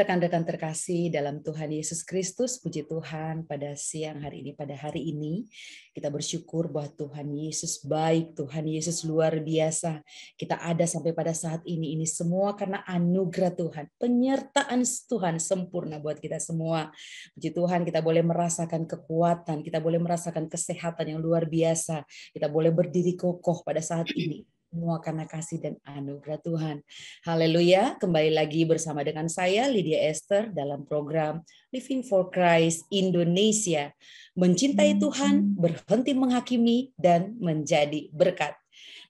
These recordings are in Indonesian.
rekan-rekan terkasih dalam Tuhan Yesus Kristus. Puji Tuhan pada siang hari ini, pada hari ini kita bersyukur bahwa Tuhan Yesus baik, Tuhan Yesus luar biasa. Kita ada sampai pada saat ini semua karena anugerah Tuhan, penyertaan Tuhan sempurna buat kita semua. Puji Tuhan, kita boleh merasakan kekuatan, kita boleh merasakan kesehatan yang luar biasa, kita boleh berdiri kokoh pada saat ini. Semua karena kasih dan anugerah Tuhan. Haleluya, kembali lagi bersama dengan saya Lydia Esther dalam program Living for Christ Indonesia. Mencintai Tuhan, berhenti menghakimi, dan menjadi berkat.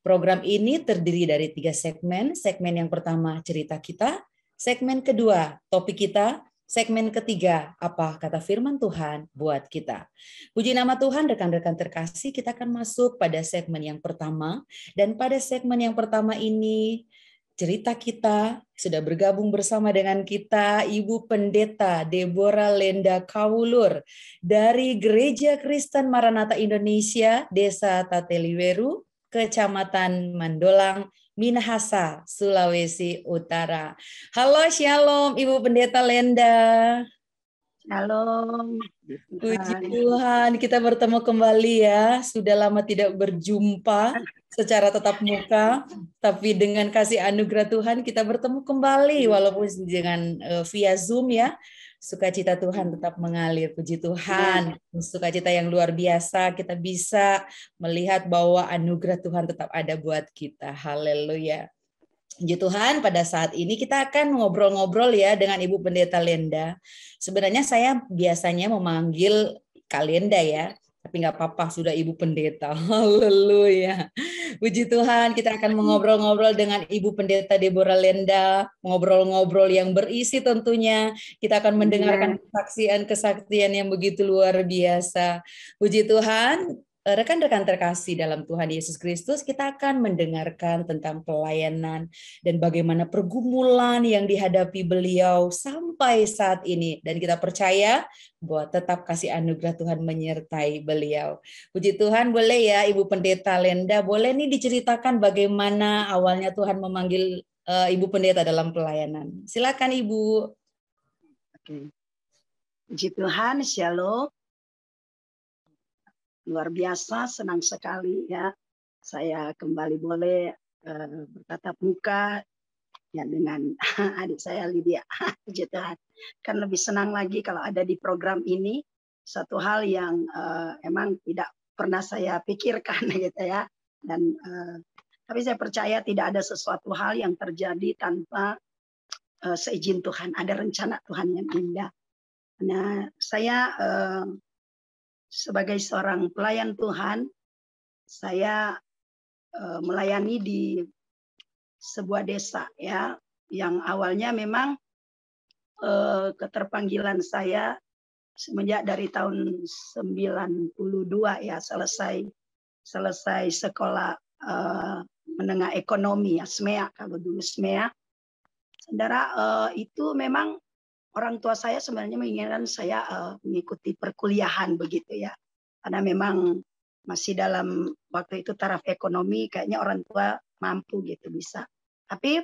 Program ini terdiri dari 3 segmen. Segmen yang pertama cerita kita, segmen kedua topik kita, segmen ketiga, apa kata firman Tuhan buat kita. Puji nama Tuhan, rekan-rekan terkasih, kita akan masuk pada segmen yang pertama. Dan pada segmen yang pertama ini, cerita kita sudah bergabung bersama dengan kita Ibu Pendeta Deborah Lenda Kawulur dari Gereja Kristen Maranatha Indonesia, Desa Tateliweru, Kecamatan Mandolang, Minahasa, Sulawesi Utara. Halo, shalom Ibu Pendeta Lenda. Shalom. Puji Tuhan, kita bertemu kembali ya. Sudah lama tidak berjumpa secara tatap muka, tapi dengan kasih anugerah Tuhan kita bertemu kembali walaupun dengan via Zoom ya. Sukacita Tuhan tetap mengalir, puji Tuhan. Sukacita yang luar biasa, kita bisa melihat bahwa anugerah Tuhan tetap ada buat kita. Haleluya. Puji Tuhan, pada saat ini kita akan ngobrol-ngobrol ya dengan Ibu Pendeta Lenda. Sebenarnya saya biasanya memanggil Kak Lenda ya, tapi nggak apa-apa, sudah Ibu Pendeta. Haleluya. Puji Tuhan, kita akan mengobrol-ngobrol dengan Ibu Pendeta Deborah Lenda, ngobrol-ngobrol yang berisi tentunya. Kita akan mendengarkan kesaksian-kesaksian yang begitu luar biasa. Puji Tuhan. Rekan-rekan terkasih dalam Tuhan Yesus Kristus, kita akan mendengarkan tentang pelayanan dan bagaimana pergumulan yang dihadapi beliau sampai saat ini. Dan kita percaya bahwa tetap kasih anugerah Tuhan menyertai beliau. Puji Tuhan, boleh ya Ibu Pendeta Lenda, boleh nih diceritakan bagaimana awalnya Tuhan memanggil Ibu Pendeta dalam pelayanan. Silakan Ibu. Oke. Puji Tuhan, shalom. Luar biasa, senang sekali ya saya kembali boleh bertatap muka ya dengan adik saya Lydia. Puji Tuhan. Kan lebih senang lagi kalau ada di program ini, satu hal yang emang tidak pernah saya pikirkan gitu ya. Dan tapi saya percaya tidak ada sesuatu hal yang terjadi tanpa seizin Tuhan, ada rencana Tuhan yang indah. Nah, saya sebagai seorang pelayan Tuhan, saya melayani di sebuah desa ya, yang awalnya memang keterpanggilan saya semenjak dari tahun 92 ya, selesai sekolah menengah ekonomi ya, SMEA kalau dulu SMEA. Saudara, itu memang orang tua saya sebenarnya menginginkan saya mengikuti perkuliahan begitu ya. Karena memang masih dalam waktu itu taraf ekonomi, kayaknya orang tua mampu gitu bisa. Tapi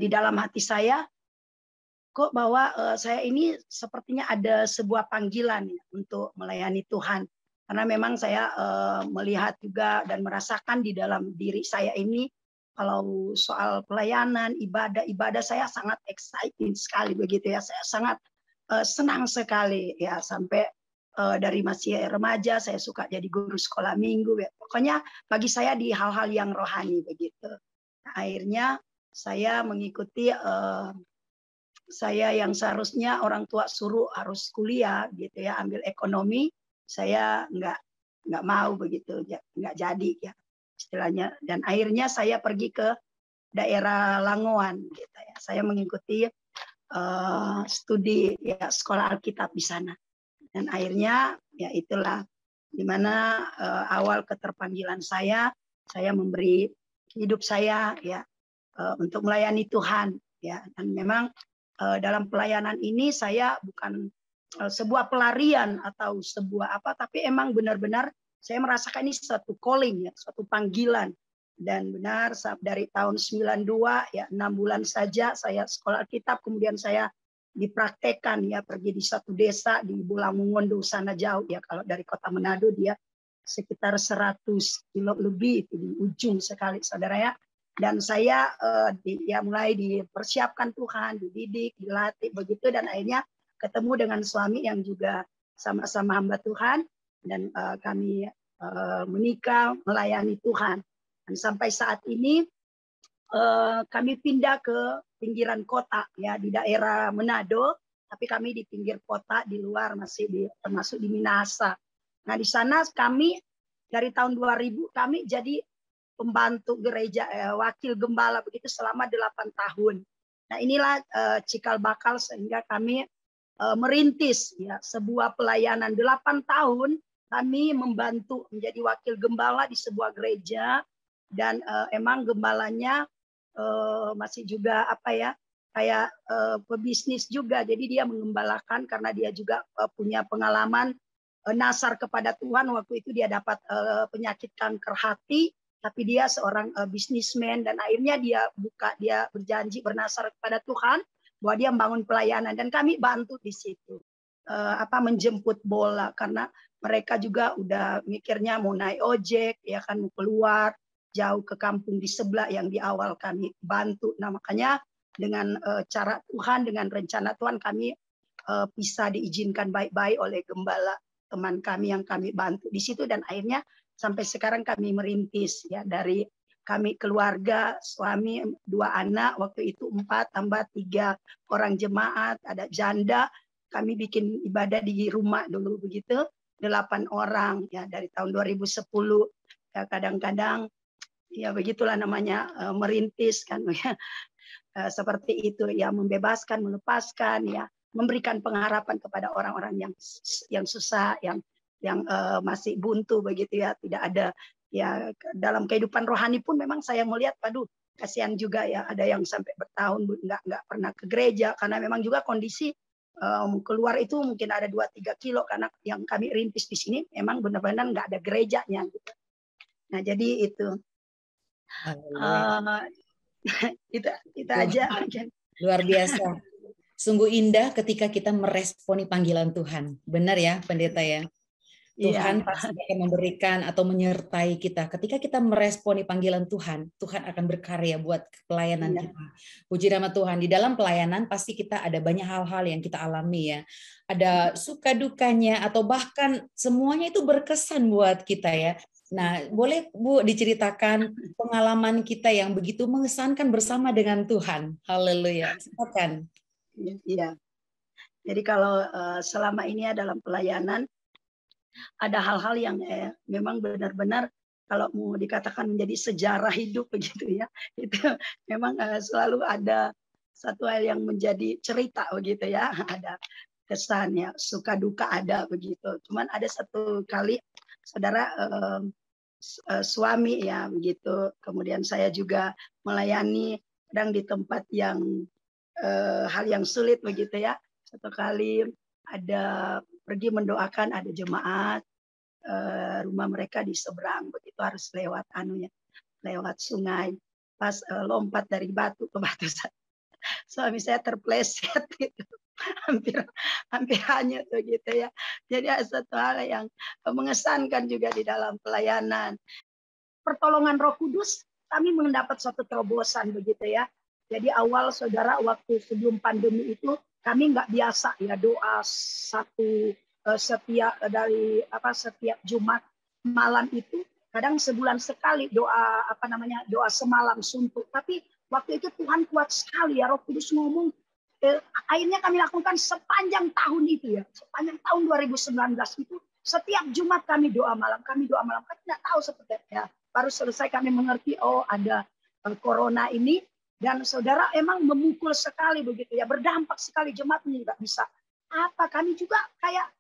di dalam hati saya, kok bahwa saya ini sepertinya ada sebuah panggilan ya, untuk melayani Tuhan. Karena memang saya melihat juga dan merasakan di dalam diri saya ini, kalau soal pelayanan, ibadah saya sangat excited sekali begitu ya. Saya sangat senang sekali ya, sampai dari masih remaja saya suka jadi guru sekolah minggu ya. Pokoknya bagi saya di hal-hal yang rohani begitu. Nah, akhirnya saya mengikuti saya yang seharusnya orang tua suruh harus kuliah gitu ya, ambil ekonomi, saya nggak mau begitu, nggak jadi ya istilahnya. Dan akhirnya saya pergi ke daerah Langoan gitu ya. Saya mengikuti studi ya, sekolah Alkitab di sana. Dan akhirnya ya itulah dimana awal keterpanggilan saya memberi hidup saya ya untuk melayani Tuhan ya. Dan memang dalam pelayanan ini saya bukan sebuah pelarian atau sebuah apa, tapi emang benar-benar saya merasakan ini suatu calling ya, suatu panggilan Dan benar dari tahun 92 ya 6 bulan saja saya sekolah Alkitab, kemudian saya dipraktekkan ya pergi di satu desa di Bulamungondo sana jauh ya, kalau dari kota Manado dia sekitar 100 kilo lebih itu di ujung sekali saudara ya. Dan saya ya mulai dipersiapkan Tuhan, dididik, dilatih begitu, dan akhirnya ketemu dengan suami yang juga sama-sama hamba Tuhan, dan kami menikah melayani Tuhan. Dan sampai saat ini kami pindah ke pinggiran kota ya di daerah Manado, tapi kami di pinggir kota di luar masih termasuk di Minahasa. Nah di sana kami dari tahun 2000 kami jadi pembantu gereja wakil gembala begitu selama 8 tahun. Nah inilah cikal bakal sehingga kami merintis ya sebuah pelayanan 8 tahun kami membantu menjadi wakil gembala di sebuah gereja. Dan emang gembalanya masih juga apa ya kayak pebisnis juga, jadi dia mengembalakan karena dia juga punya pengalaman nasar kepada Tuhan. Waktu itu dia dapat penyakit kanker hati, tapi dia seorang bisnismen, dan akhirnya dia berjanji bernasar kepada Tuhan bahwa dia membangun pelayanan, dan kami bantu di situ menjemput bola karena mereka juga udah mikirnya mau naik ojek ya kan, mau keluar jauh ke kampung di sebelah yang di awal kami bantu. Nah makanya dengan cara Tuhan, dengan rencana Tuhan kami bisa diizinkan baik-baik oleh gembala teman kami yang kami bantu di situ, dan akhirnya sampai sekarang kami merintis ya dari kami keluarga, suami, 2 anak, waktu itu 4 tambah 3 orang jemaat, ada janda, kami bikin ibadah di rumah dulu begitu, 8 orang ya dari tahun 2010 ya. Kadang-kadang ya begitulah namanya merintis kan ya. Seperti itu ya, membebaskan, melepaskan ya, memberikan pengharapan kepada orang-orang yang susah, yang masih buntu begitu ya, tidak ada ya dalam kehidupan rohani pun memang saya melihat aduh kasihan juga ya, ada yang sampai bertahun nggak pernah ke gereja karena memang juga kondisi keluar itu mungkin ada 2-3 kilo, karena yang kami rintis di sini memang benar-benar nggak ada gerejanya gitu. Nah jadi itu itu aja. Luar biasa. Sungguh indah ketika kita meresponi panggilan Tuhan. Benar ya, Pendeta ya? Tuhan pasti akan memberikan atau menyertai kita. Ketika kita meresponi panggilan Tuhan, Tuhan akan berkarya buat pelayanan kita. Puji nama Tuhan. Di dalam pelayanan pasti kita ada banyak hal-hal yang kita alami ya. Ada suka dukanya atau bahkan semuanya itu berkesan buat kita ya. Nah, boleh Bu diceritakan pengalaman kita yang begitu mengesankan bersama dengan Tuhan. Haleluya. Silakan. Iya. Jadi kalau selama ini dalam pelayanan ada hal-hal yang memang benar-benar kalau mau dikatakan menjadi sejarah hidup begitu ya, itu memang selalu ada satu hal yang menjadi cerita begitu ya, ada kesannya, suka duka ada begitu. Cuman ada satu kali saudara suami ya begitu, kemudian saya juga melayani kadang di tempat yang hal yang sulit begitu ya. Satu kali ada pergi mendoakan, ada jemaat rumah mereka di seberang begitu, harus lewat lewat sungai, pas lompat dari batu ke batu, suami saya terpleset gitu, hampir hanyut begitu ya. Jadi ada satu hal yang mengesankan juga di dalam pelayanan. Pertolongan Roh Kudus, kami mendapat suatu terobosan begitu ya. Jadi awal saudara waktu sebelum pandemi itu kami nggak biasa ya doa setiap Jumat malam itu, kadang sebulan sekali doa doa semalam suntuk. Tapi waktu itu Tuhan kuat sekali ya, Roh Kudus ngomong. Akhirnya kami lakukan sepanjang tahun itu ya, sepanjang tahun 2019 itu setiap Jumat kami doa malam. Kami tidak tahu seperti ya. Baru selesai kami mengerti ada corona ini. Dan saudara emang memukul sekali begitu ya, berdampak sekali, jemaat ini nggak bisa. Kami juga kayak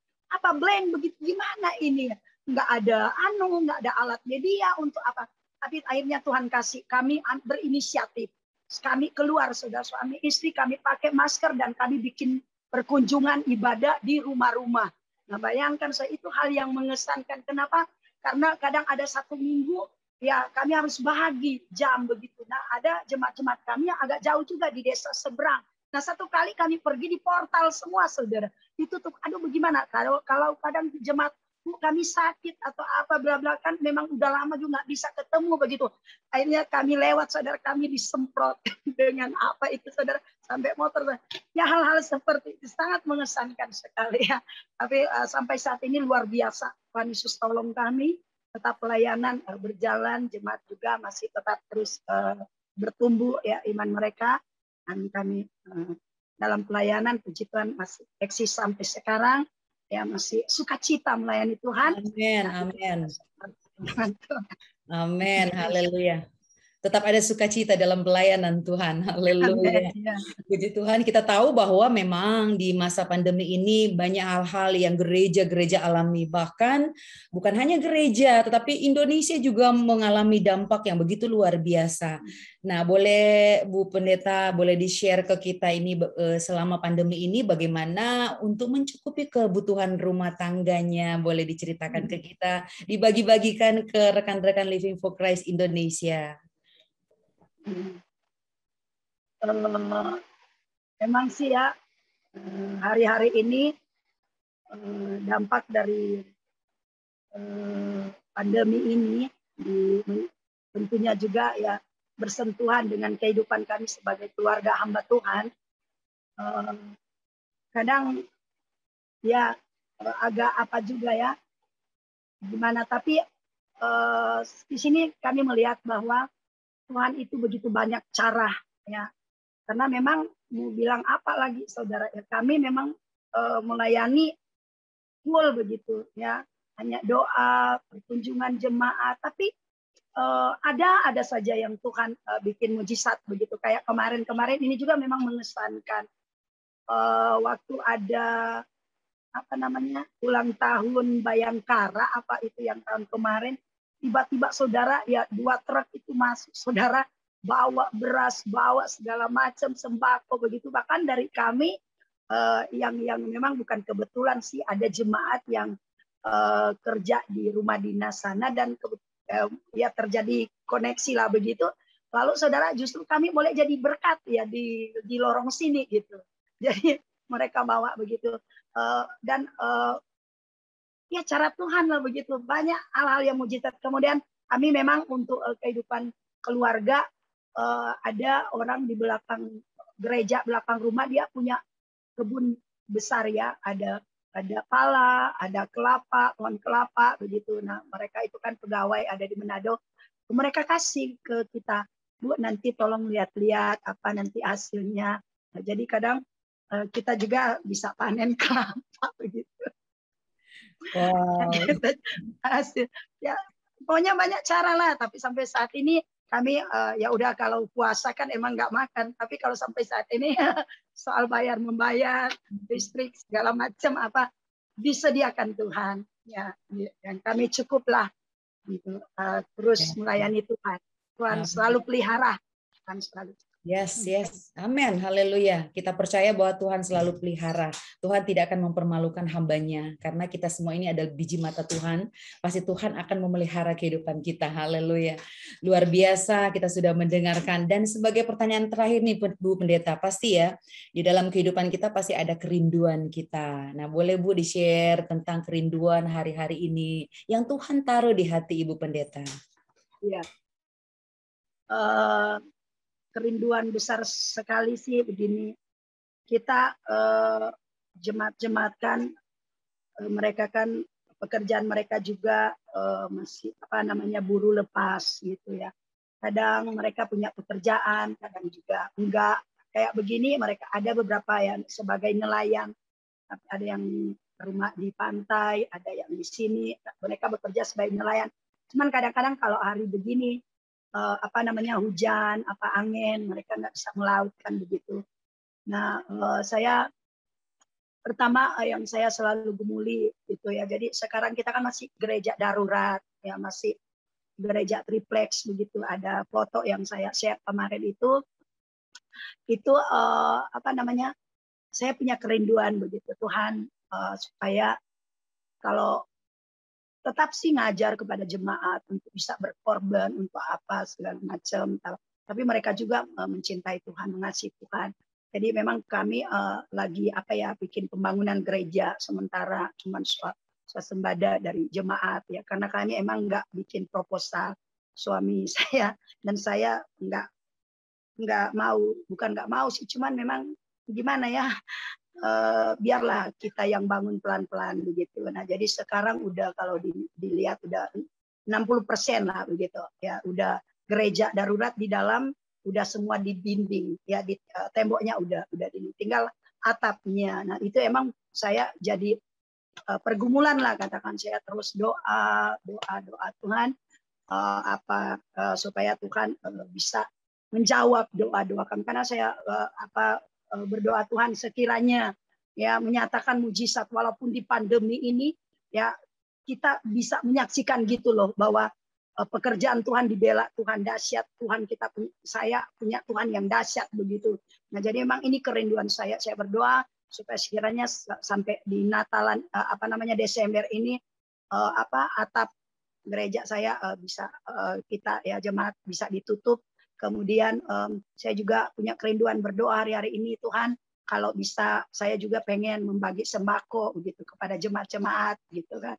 blank begitu, gimana ini? Nggak ada nggak ada alat media untuk apa. Tapi akhirnya Tuhan kasih kami berinisiatif. Kami keluar, saudara suami istri, kami pakai masker dan kami bikin perkunjungan ibadah di rumah-rumah. Nah bayangkan saya, itu hal yang mengesankan. Kenapa? Karena kadang ada 1 minggu ya kami harus bahagi jam begitu. Nah, ada jemaat-jemaat kami yang agak jauh juga di desa seberang. Nah, satu kali kami pergi di portal semua, saudara. Ditutup. Aduh, bagaimana? Kalau kadang jemaat kami sakit atau apa bla bla, kan memang udah lama juga nggak bisa ketemu begitu. Akhirnya kami lewat, saudara, kami disemprot dengan apa itu, saudara, sampai motor. Ya, hal-hal seperti itu sangat mengesankan sekali ya. Tapi sampai saat ini luar biasa. Tuhan Yesus tolong kami, tetap pelayanan berjalan, jemaat juga masih tetap terus bertumbuh ya iman mereka, dan kami dalam pelayanan, puji Tuhan, masih eksis sampai sekarang ya, masih sukacita melayani Tuhan. Amin, Nah, amin. Amin, haleluya. Tetap ada sukacita dalam pelayanan Tuhan. Haleluya. Puji Tuhan, kita tahu bahwa memang di masa pandemi ini banyak hal-hal yang gereja-gereja alami. Bahkan bukan hanya gereja, tetapi Indonesia juga mengalami dampak yang begitu luar biasa. Nah, boleh Bu Pendeta, boleh di-share ke kita ini selama pandemi ini bagaimana untuk mencukupi kebutuhan rumah tangganya. Boleh diceritakan ke kita, dibagi-bagikan ke rekan-rekan Living for Christ Indonesia. Memang sih ya, hari-hari ini dampak dari pandemi ini tentunya juga ya bersentuhan dengan kehidupan kami sebagai keluarga hamba Tuhan. Kadang ya agak apa juga ya, gimana, tapi di sini kami melihat bahwa Tuhan itu begitu banyak cara ya, karena memang mau bilang apa lagi, saudara, ya kami memang melayani full begitu ya, hanya doa, perkunjungan jemaat, tapi ada saja yang Tuhan bikin mujizat begitu, kayak kemarin ini juga memang mengesankan. Waktu ada apa namanya ulang tahun Bayangkara apa itu yang tahun kemarin, tiba-tiba saudara ya 2 truk itu masuk, saudara, bawa beras, bawa segala macam sembako begitu. Bahkan dari kami yang memang bukan kebetulan sih, ada jemaat yang kerja di rumah dinas sana dan ya terjadi koneksi lah begitu. Lalu saudara, justru kami boleh jadi berkat ya di lorong sini gitu. Jadi mereka bawa begitu, dan ya cara Tuhan lah begitu, banyak hal-hal yang mujizat. Kemudian kami memang untuk kehidupan keluarga, ada orang di belakang gereja, belakang rumah, dia punya kebun besar ya, ada pala, ada kelapa, pohon kelapa begitu. Nah, mereka itu kan pegawai ada di Manado. Mereka kasih ke kita, Bu, nanti tolong lihat-lihat apa nanti hasilnya. Nah, jadi kadang kita juga bisa panen kelapa begitu. Wow. Hasil ya, pokoknya banyak cara lah. Tapi sampai saat ini kami ya udah, kalau puasa kan emang nggak makan. Tapi kalau sampai saat ini soal membayar listrik segala macam apa disediakan Tuhan ya, dan kami cukuplah gitu, terus melayani Tuhan. Tuhan selalu pelihara, Tuhan selalu. Yes, amin, haleluya. Kita percaya bahwa Tuhan selalu pelihara. Tuhan tidak akan mempermalukan hambanya, karena kita semua ini adalah biji mata Tuhan. Pasti Tuhan akan memelihara kehidupan kita, haleluya. Luar biasa, kita sudah mendengarkan. Dan sebagai pertanyaan terakhir nih Bu Pendeta, pasti ya, di dalam kehidupan kita pasti ada kerinduan kita. Nah, boleh Bu di-share tentang kerinduan hari-hari ini yang Tuhan taruh di hati Ibu Pendeta? Iya. Kerinduan besar sekali sih begini, kita jemaat-jemaat kan, mereka kan pekerjaan mereka juga masih apa namanya buruh lepas gitu ya. Kadang mereka punya pekerjaan, kadang juga enggak. Kayak begini, mereka ada beberapa yang sebagai nelayan, ada yang rumah di pantai, ada yang di sini, mereka bekerja sebagai nelayan. Cuman kadang-kadang kalau hari begini, apa namanya hujan, apa angin, mereka nggak bisa melautkan begitu. Nah, saya pertama yang saya selalu gumuli itu ya. Jadi sekarang kita kan masih gereja darurat ya, masih gereja triplex begitu. Ada foto yang saya share kemarin itu apa namanya, saya punya kerinduan begitu, Tuhan supaya kalau tetap sih ngajar kepada jemaat untuk bisa berkorban untuk apa segala macam. Tapi mereka juga mencintai Tuhan, mengasihi Tuhan. Jadi memang kami lagi bikin pembangunan gereja sementara, cuman swasembada dari jemaat ya, karena kami emang nggak bikin proposal. Suami saya dan saya nggak mau, bukan nggak mau sih, cuman memang gimana ya, biarlah kita yang bangun pelan-pelan begitu. Nah jadi sekarang udah kalau dilihat udah 60% lah begitu ya, udah gereja darurat di dalam, udah semua di dinding ya, di temboknya udah dinding, tinggal atapnya. Nah itu emang saya jadi pergumulan lah, katakan saya terus doa Tuhan supaya Tuhan bisa menjawab doa kami, karena saya berdoa Tuhan sekiranya ya menyatakan mujizat walaupun di pandemi ini ya, kita bisa menyaksikan gitu loh bahwa pekerjaan Tuhan dibela, Tuhan dahsyat, Tuhan saya punya Tuhan yang dahsyat begitu. Nah jadi memang ini kerinduan saya berdoa supaya sekiranya sampai di Natalan Desember ini atap gereja saya bisa kita ya jemaat bisa ditutup. Kemudian saya juga punya kerinduan berdoa hari-hari ini, Tuhan kalau bisa saya juga pengen membagi sembako begitu kepada jemaat-jemaat gitu kan.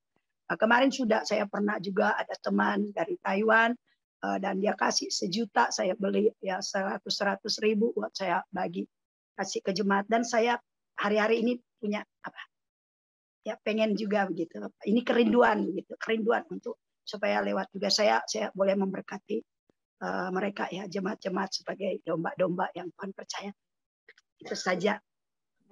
Kemarin sudah saya pernah juga ada teman dari Taiwan dan dia kasih 1 juta, saya beli ya 100 ribu buat saya bagi kasih ke jemaat, dan saya hari-hari ini punya ya pengen juga begitu. Ini kerinduan gitu, kerinduan untuk supaya lewat juga saya boleh memberkati mereka ya, jemaat-jemaat sebagai domba-domba yang Tuhan percaya. Itu saja.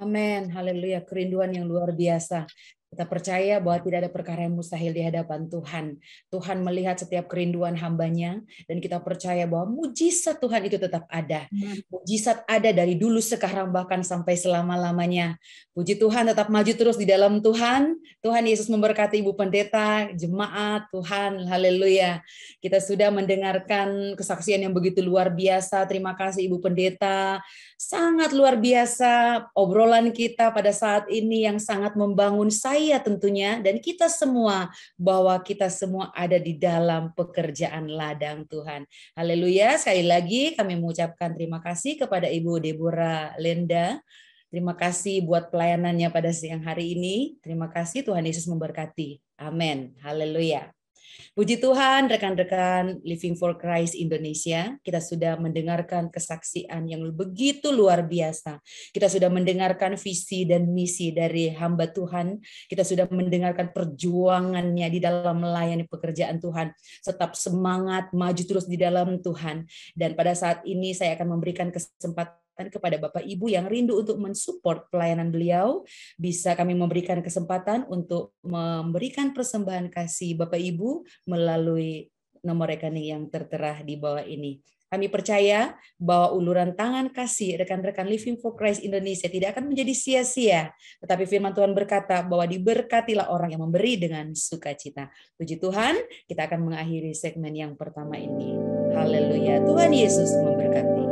Amin, haleluya, kerinduan yang luar biasa. Kita percaya bahwa tidak ada perkara yang mustahil di hadapan Tuhan. Tuhan melihat setiap kerinduan hambanya, dan kita percaya bahwa mujizat Tuhan itu tetap ada. Mujizat ada dari dulu, sekarang, bahkan sampai selama-lamanya. Puji Tuhan, tetap maju terus di dalam Tuhan. Tuhan Yesus memberkati Ibu Pendeta, jemaat, Tuhan, haleluya. Kita sudah mendengarkan kesaksian yang begitu luar biasa. Terima kasih Ibu Pendeta. Sangat luar biasa obrolan kita pada saat ini yang sangat membangun saya tentunya dan kita semua, bahwa kita semua ada di dalam pekerjaan ladang Tuhan. Haleluya. Sekali lagi kami mengucapkan terima kasih kepada Ibu Deborah Lenda. Terima kasih buat pelayanannya pada siang hari ini. Terima kasih, Tuhan Yesus memberkati. Amin. Haleluya. Puji Tuhan, rekan-rekan Living for Christ Indonesia, kita sudah mendengarkan kesaksian yang begitu luar biasa. Kita sudah mendengarkan visi dan misi dari hamba Tuhan. Kita sudah mendengarkan perjuangannya di dalam melayani pekerjaan Tuhan. Tetap semangat, maju terus di dalam Tuhan. Dan pada saat ini saya akan memberikan kesempatan kepada Bapak Ibu yang rindu untuk mensupport pelayanan beliau. Bisa kami memberikan kesempatan untuk memberikan persembahan kasih Bapak Ibu melalui nomor rekening yang tertera di bawah ini. Kami percaya bahwa uluran tangan kasih rekan-rekan Living for Christ Indonesia tidak akan menjadi sia-sia, tetapi firman Tuhan berkata bahwa diberkatilah orang yang memberi dengan sukacita. Puji Tuhan, kita akan mengakhiri segmen yang pertama ini. Haleluya, Tuhan Yesus memberkati.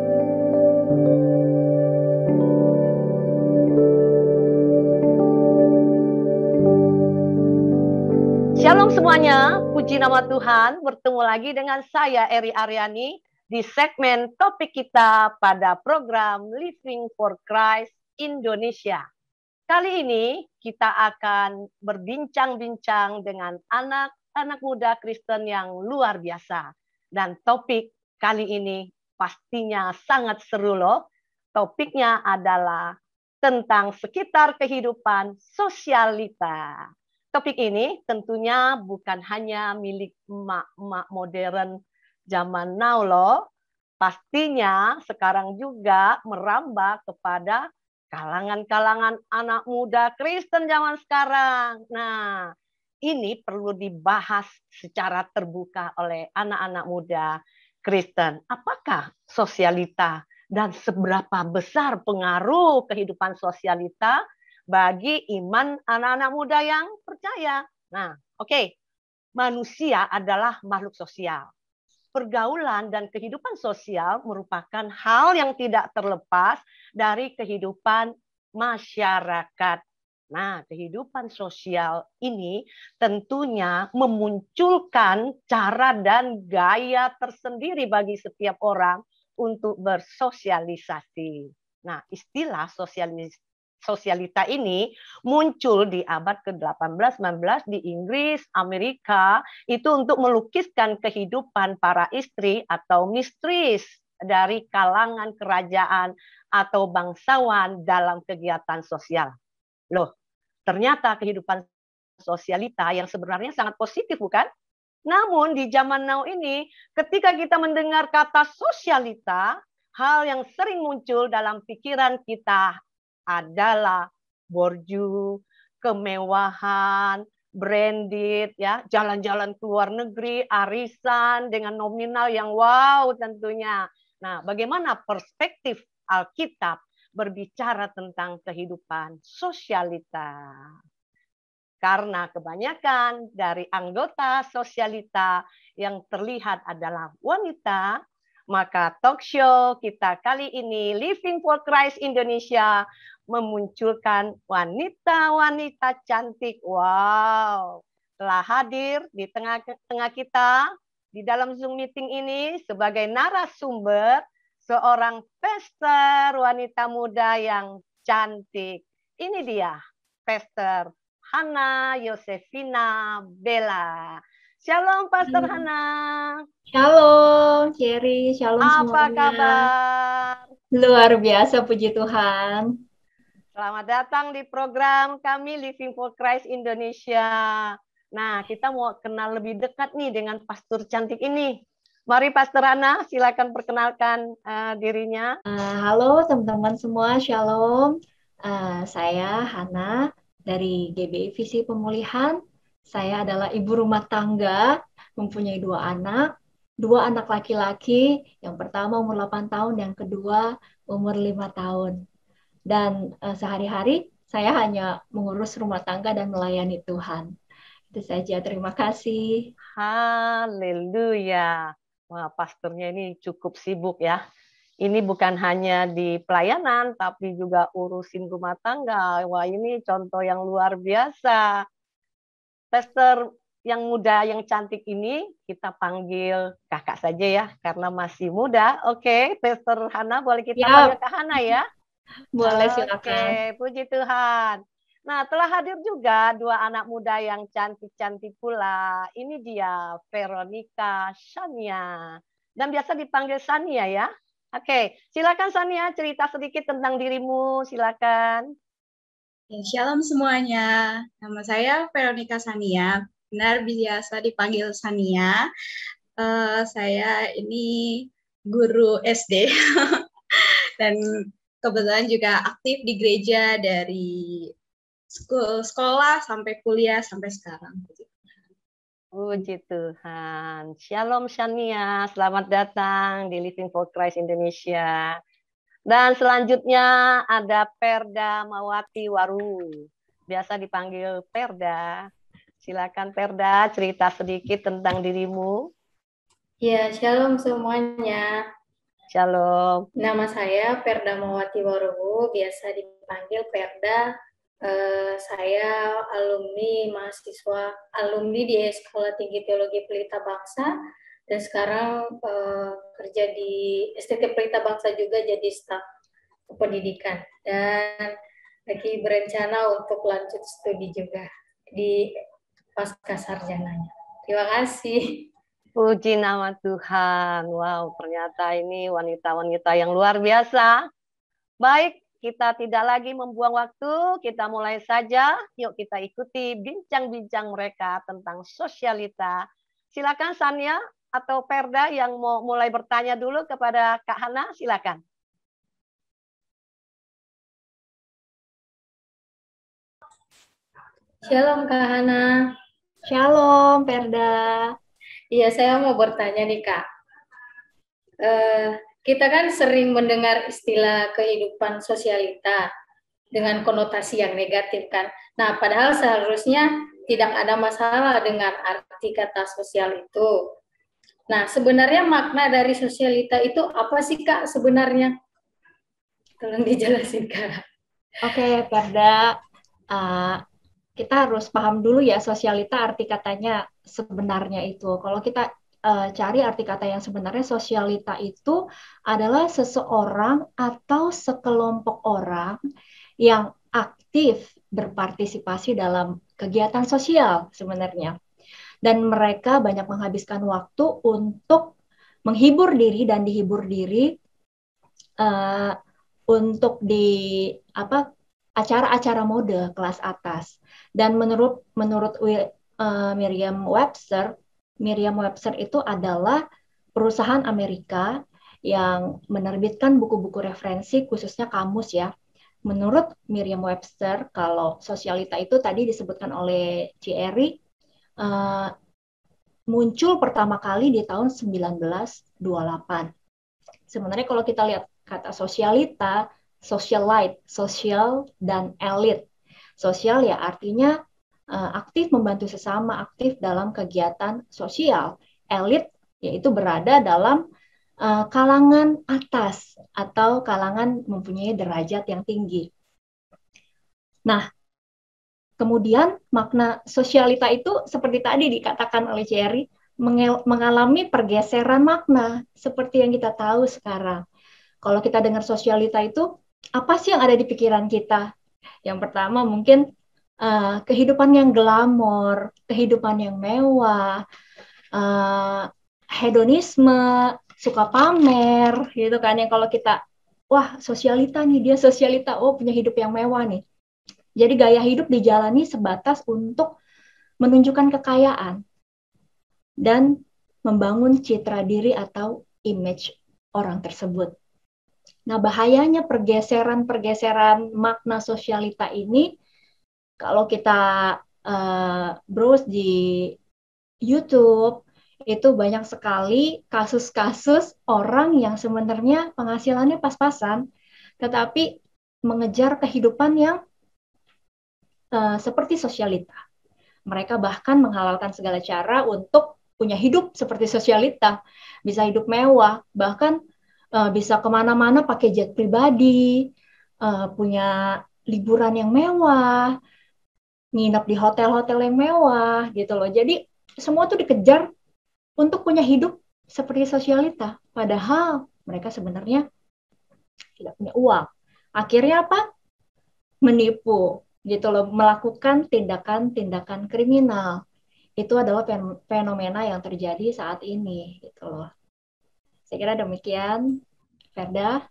Shalom semuanya, puji nama Tuhan. Bertemu lagi dengan saya Eri Aryani di segmen topik kita pada program Living for Christ Indonesia. Kali ini kita akan berbincang-bincang dengan anak-anak muda Kristen yang luar biasa. Dan topik kali ini pastinya sangat seru loh. Topiknya adalah tentang sekitar kehidupan sosialita. Topik ini tentunya bukan hanya milik emak-emak modern zaman now loh. Pastinya sekarang juga merambah kepada kalangan-kalangan anak muda Kristen zaman sekarang. Nah, ini perlu dibahas secara terbuka oleh anak-anak muda Kristen. Apakah sosialita dan seberapa besar pengaruh kehidupan sosialita bagi iman anak-anak muda yang percaya? Nah, oke. Manusia adalah makhluk sosial. Pergaulan dan kehidupan sosial merupakan hal yang tidak terlepas dari kehidupan masyarakat. Nah, kehidupan sosial ini tentunya memunculkan cara dan gaya tersendiri bagi setiap orang untuk bersosialisasi. Nah, istilah sosialita ini muncul di abad ke-18-19 di Inggris, Amerika, itu untuk melukiskan kehidupan para istri atau mistris dari kalangan kerajaan atau bangsawan dalam kegiatan sosial. Loh, ternyata kehidupan sosialita yang sebenarnya sangat positif, bukan? Namun di zaman now ini, ketika kita mendengar kata sosialita, hal yang sering muncul dalam pikiran kita adalah borju, kemewahan, branded, ya, jalan-jalan ke luar negeri, arisan dengan nominal yang wow tentunya. Nah, bagaimana perspektif Alkitab berbicara tentang kehidupan sosialita? Karena kebanyakan dari anggota sosialita yang terlihat adalah wanita, maka talk show kita kali ini, Living for Christ Indonesia, memunculkan wanita-wanita cantik. Wow, telah hadir di tengah-tengah kita di dalam Zoom meeting ini sebagai narasumber seorang pastor wanita muda yang cantik. Ini dia, Pastor Hana Yosefina Bella. Shalom Pastor Hana. Shalom Cherry, shalom Apa semuanya. kabar? Luar biasa, puji Tuhan. Selamat datang di program kami Living for Christ Indonesia. Nah, kita mau kenal lebih dekat nih dengan pastor cantik ini. Mari Pastor Hana, silakan perkenalkan dirinya. Halo teman-teman semua, shalom. Saya Hana dari GBI Visi Pemulihan. Saya adalah ibu rumah tangga, mempunyai dua anak laki-laki. Yang pertama umur 8 tahun, yang kedua umur 5 tahun. Dan sehari-hari saya hanya mengurus rumah tangga dan melayani Tuhan. Itu saja, terima kasih. Haleluya. Wah, pastornya ini cukup sibuk ya. Ini bukan hanya di pelayanan, tapi juga urusin rumah tangga. Wah, ini contoh yang luar biasa. Pastor yang muda, yang cantik ini, kita panggil kakak saja ya, karena masih muda. Oke, Pastor Hana, boleh kita panggil Kak Hana ya? Boleh, silakan. Oke, puji Tuhan. Nah, telah hadir juga dua anak muda yang cantik-cantik pula. Ini dia, Veronica Shania. Dan biasa dipanggil Shania ya. Oke, silakan Shania cerita sedikit tentang dirimu, silakan. Shalom semuanya, nama saya Veronica Shania, benar biasa dipanggil Shania. Saya ini guru SD dan kebetulan juga aktif di gereja dari sekolah sampai kuliah sampai sekarang. Puji Tuhan. Shalom Shania, selamat datang di Living for Christ Indonesia. Dan selanjutnya ada Perda Mawati Waru. Biasa dipanggil Perda. Silakan Perda, cerita sedikit tentang dirimu. Ya, shalom semuanya. Shalom. Nama saya Perda Mawati Waru, biasa dipanggil Perda. Saya alumni di Sekolah Tinggi Teologi Pelita Bangsa, dan sekarang kerja di STT Pelita Bangsa juga jadi staf pendidikan, dan lagi berencana untuk lanjut studi juga di pasca sarjananya. Terima kasih. Puji nama Tuhan. Wow, ternyata ini wanita-wanita yang luar biasa. Baik, kita tidak lagi membuang waktu, kita mulai saja. Yuk kita ikuti bincang-bincang mereka tentang sosialita. Silakan Shania atau Perda yang mau mulai bertanya dulu kepada Kak Hana, silakan. Shalom Kak Hana. Shalom Perda. Iya, saya mau bertanya nih Kak. Kita kan sering mendengar istilah kehidupan sosialita dengan konotasi yang negatif kan. Nah, padahal seharusnya tidak ada masalah dengan arti kata sosial itu. Nah, sebenarnya makna dari sosialita itu apa sih Kak sebenarnya? Tolong dijelasin Kak. Oke, Perda. kita harus paham dulu ya sosialita arti katanya sebenarnya itu. Kalau kita cari arti kata yang sebenarnya, sosialita itu adalah seseorang atau sekelompok orang yang aktif berpartisipasi dalam kegiatan sosial sebenarnya. Dan mereka banyak menghabiskan waktu untuk menghibur diri dan dihibur diri untuk di acara-acara mode kelas atas. Dan menurut Merriam-Webster itu adalah perusahaan Amerika yang menerbitkan buku-buku referensi khususnya kamus ya. Menurut Merriam-Webster, kalau sosialita itu tadi disebutkan oleh Thierry, muncul pertama kali di tahun 1928. Sebenarnya kalau kita lihat kata sosialita, socialite, sosial dan elit. Sosial ya artinya aktif membantu sesama, aktif dalam kegiatan sosial. Elit yaitu berada dalam kalangan atas atau kalangan mempunyai derajat yang tinggi. Nah, kemudian makna sosialita itu seperti tadi dikatakan oleh Thierry, mengalami pergeseran makna seperti yang kita tahu sekarang. Kalau kita dengar sosialita itu, apa sih yang ada di pikiran kita? Yang pertama mungkin kehidupan yang glamor, kehidupan yang mewah, hedonisme, suka pamer, gitu kan. Yang kalau kita, wah sosialita nih, dia sosialita, oh punya hidup yang mewah nih. Jadi gaya hidup dijalani sebatas untuk menunjukkan kekayaan dan membangun citra diri atau image orang tersebut. Nah, bahayanya pergeseran makna sosialita ini, kalau kita browse di YouTube, itu banyak sekali kasus-kasus orang yang sebenarnya penghasilannya pas-pasan, tetapi mengejar kehidupan yang seperti sosialita. Mereka bahkan menghalalkan segala cara untuk punya hidup seperti sosialita, bisa hidup mewah, bahkan bisa kemana-mana pakai jet pribadi, punya liburan yang mewah, nginep di hotel-hotel yang mewah, gitu loh. Jadi semua tuh dikejar untuk punya hidup seperti sosialita, padahal mereka sebenarnya tidak punya uang. Akhirnya apa? Menipu, gitu loh, melakukan tindakan-tindakan kriminal. Itu adalah fenomena yang terjadi saat ini, gitu loh. Saya kira demikian, Ferda.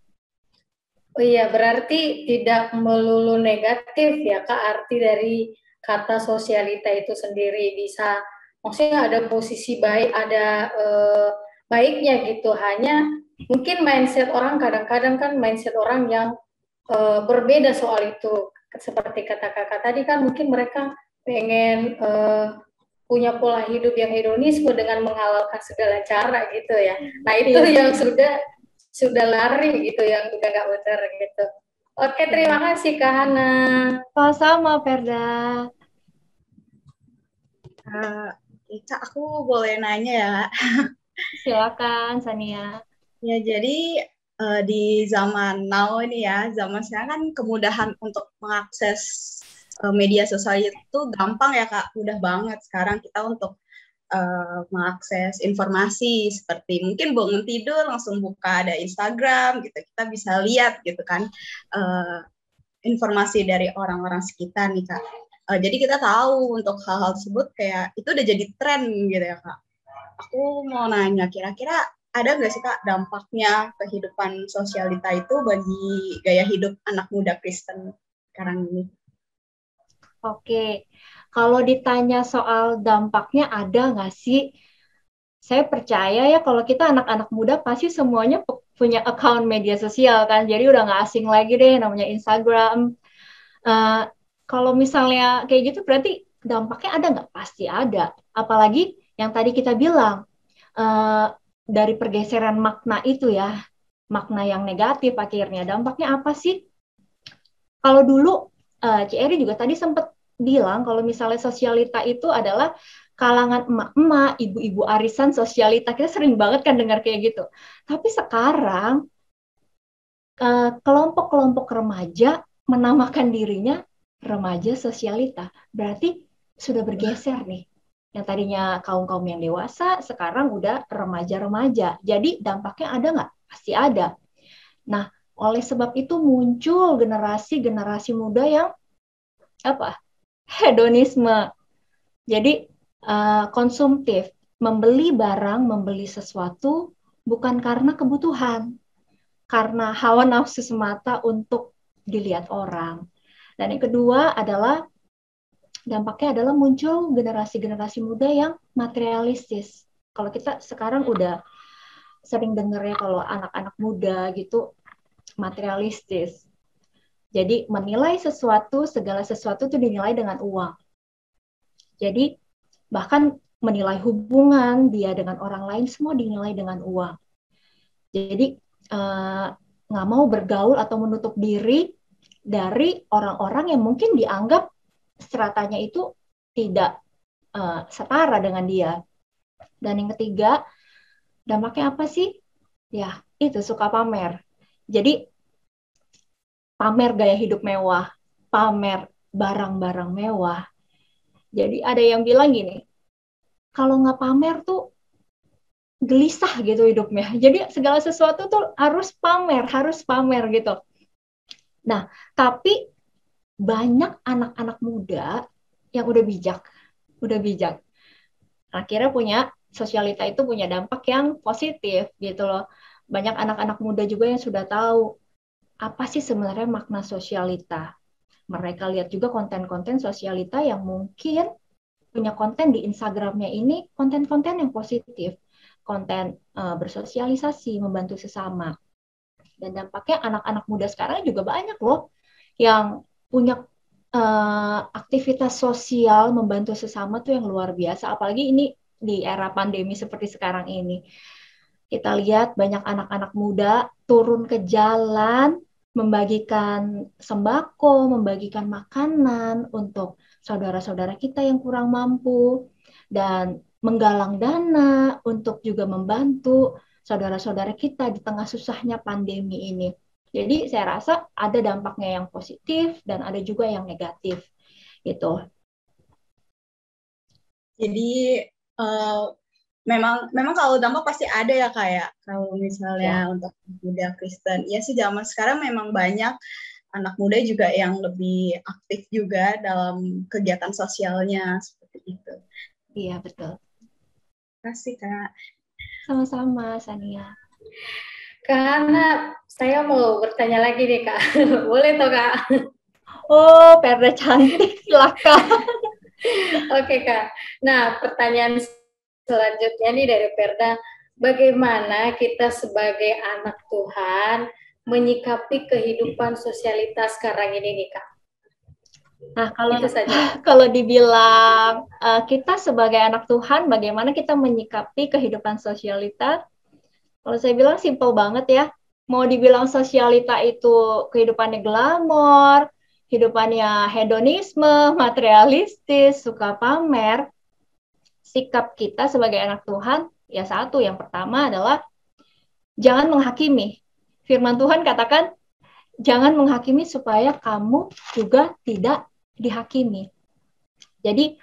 Oh iya, berarti tidak melulu negatif ya Kak, arti dari kata sosialita itu sendiri. Bisa, maksudnya ada posisi baik, ada baiknya gitu. Hanya mungkin mindset orang, kadang-kadang kan mindset orang yang berbeda soal itu. Seperti kata kakak tadi kan mungkin mereka pengen punya pola hidup yang hedonisme dengan menghalalkan segala cara gitu ya. Nah itu yang sudah lari gitu, yang udah nggak benar gitu. Oke, terima kasih Kak Hana. Sama Ferda. Kak, aku boleh nanya ya? Silakan Sania. Ya, jadi di zaman now ini ya, zaman sekarang kan kemudahan untuk mengakses media sosial itu gampang ya Kak, mudah banget sekarang kita untuk mengakses informasi, seperti mungkin bangun tidur langsung buka ada Instagram gitu, kita bisa lihat gitu kan informasi dari orang-orang sekitar nih Kak. Jadi kita tahu untuk hal-hal tersebut kayak itu udah jadi tren gitu ya Kak. Aku mau nanya, kira-kira ada nggak sih Kak dampaknya kehidupan sosialita itu bagi gaya hidup anak muda Kristen sekarang ini? Oke, kalau ditanya soal dampaknya ada nggak sih? Saya percaya ya kalau kita anak-anak muda pasti semuanya punya account media sosial kan, jadi udah nggak asing lagi deh namanya Instagram. Kalau misalnya kayak gitu berarti dampaknya ada nggak? Pasti ada. Apalagi yang tadi kita bilang, dari pergeseran makna itu ya, makna yang negatif akhirnya. Dampaknya apa sih? Kalau dulu, Eri juga tadi sempat bilang kalau misalnya sosialita itu adalah kalangan emak-emak, ibu-ibu arisan sosialita. Kita sering banget kan dengar kayak gitu. Tapi sekarang, kelompok-kelompok remaja menamakan dirinya remaja sosialita. Berarti sudah bergeser nih. Yang tadinya kaum-kaum yang dewasa, sekarang udah remaja-remaja. Jadi dampaknya ada nggak? Pasti ada. Nah, oleh sebab itu muncul generasi-generasi muda yang apa? Hedonisme. Jadi konsumtif, membeli barang, membeli sesuatu bukan karena kebutuhan, karena hawa nafsu semata untuk dilihat orang. Dan yang kedua adalah dampaknya adalah muncul generasi-generasi muda yang materialistis. Kalau kita sekarang udah sering dengar ya kalau anak-anak muda gitu materialistis. Jadi menilai sesuatu, segala sesuatu itu dinilai dengan uang. Jadi bahkan menilai hubungan dia dengan orang lain semua dinilai dengan uang. Jadi nggak mau bergaul atau menutup diri dari orang-orang yang mungkin dianggap stratanya itu tidak setara dengan dia. Dan yang ketiga, dampaknya apa sih? Ya, itu suka pamer. Jadi pamer gaya hidup mewah, pamer barang-barang mewah. Jadi ada yang bilang gini, kalau nggak pamer tuh gelisah gitu hidupnya. Jadi segala sesuatu tuh harus pamer gitu. Nah, tapi banyak anak-anak muda yang udah bijak. Akhirnya punya sosialita itu punya dampak yang positif gitu loh. Banyak anak-anak muda juga yang sudah tahu apa sih sebenarnya makna sosialita. Mereka lihat juga konten-konten sosialita yang mungkin punya konten di Instagramnya ini konten-konten yang positif, konten bersosialisasi, membantu sesama. Dan dampaknya anak-anak muda sekarang juga banyak loh yang punya aktivitas sosial membantu sesama tuh yang luar biasa. Apalagi ini di era pandemi seperti sekarang ini. Kita lihat banyak anak-anak muda turun ke jalan, membagikan sembako, membagikan makanan untuk saudara-saudara kita yang kurang mampu, dan menggalang dana untuk juga membantu saudara-saudara kita di tengah susahnya pandemi ini. Jadi saya rasa ada dampaknya yang positif dan ada juga yang negatif gitu. Jadi memang kalau dampak pasti ada ya kayak kalau misalnya untuk muda Kristen. Ya sih zaman sekarang memang banyak anak muda juga yang lebih aktif juga dalam kegiatan sosialnya seperti itu. Iya betul. Terima kasih Kak. Sama-sama Sania. Karena saya mau bertanya lagi nih Kak. Boleh toh Kak? Oh, Perda cantik, silakan. Oke Kak. Nah, pertanyaan selanjutnya nih dari Perda, bagaimana kita sebagai anak Tuhan menyikapi kehidupan sosialitas sekarang ini nih Kak? Nah, kalau itu saja. Kalau dibilang kita sebagai anak Tuhan, bagaimana kita menyikapi kehidupan sosialita? Kalau saya bilang simpel banget ya. Mau dibilang sosialita itu kehidupannya glamor, hidupannya hedonisme, materialistis, suka pamer, sikap kita sebagai anak Tuhan, ya satu, yang pertama adalah jangan menghakimi. Firman Tuhan katakan, jangan menghakimi supaya kamu juga tidak dihakimi. Jadi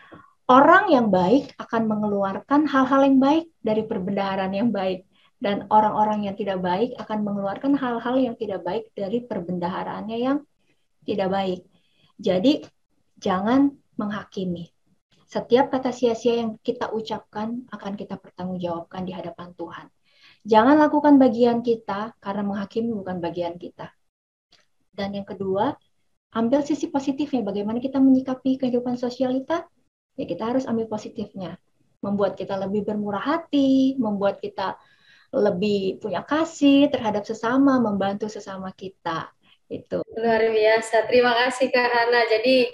orang yang baik akan mengeluarkan hal-hal yang baik dari perbendaharaan yang baik. Dan orang-orang yang tidak baik akan mengeluarkan hal-hal yang tidak baik dari perbendaharaannya yang tidak baik. Jadi jangan menghakimi. Setiap kata sia-sia yang kita ucapkan akan kita pertanggungjawabkan di hadapan Tuhan. Jangan lakukan bagian kita karena menghakimi bukan bagian kita. Dan yang kedua, ambil sisi positifnya. Bagaimana kita menyikapi kehidupan sosialita? Ya kita harus ambil positifnya. Membuat kita lebih bermurah hati, membuat kita lebih punya kasih terhadap sesama, membantu sesama kita. Itu. Luar biasa. Terima kasih Kak Hana. Jadi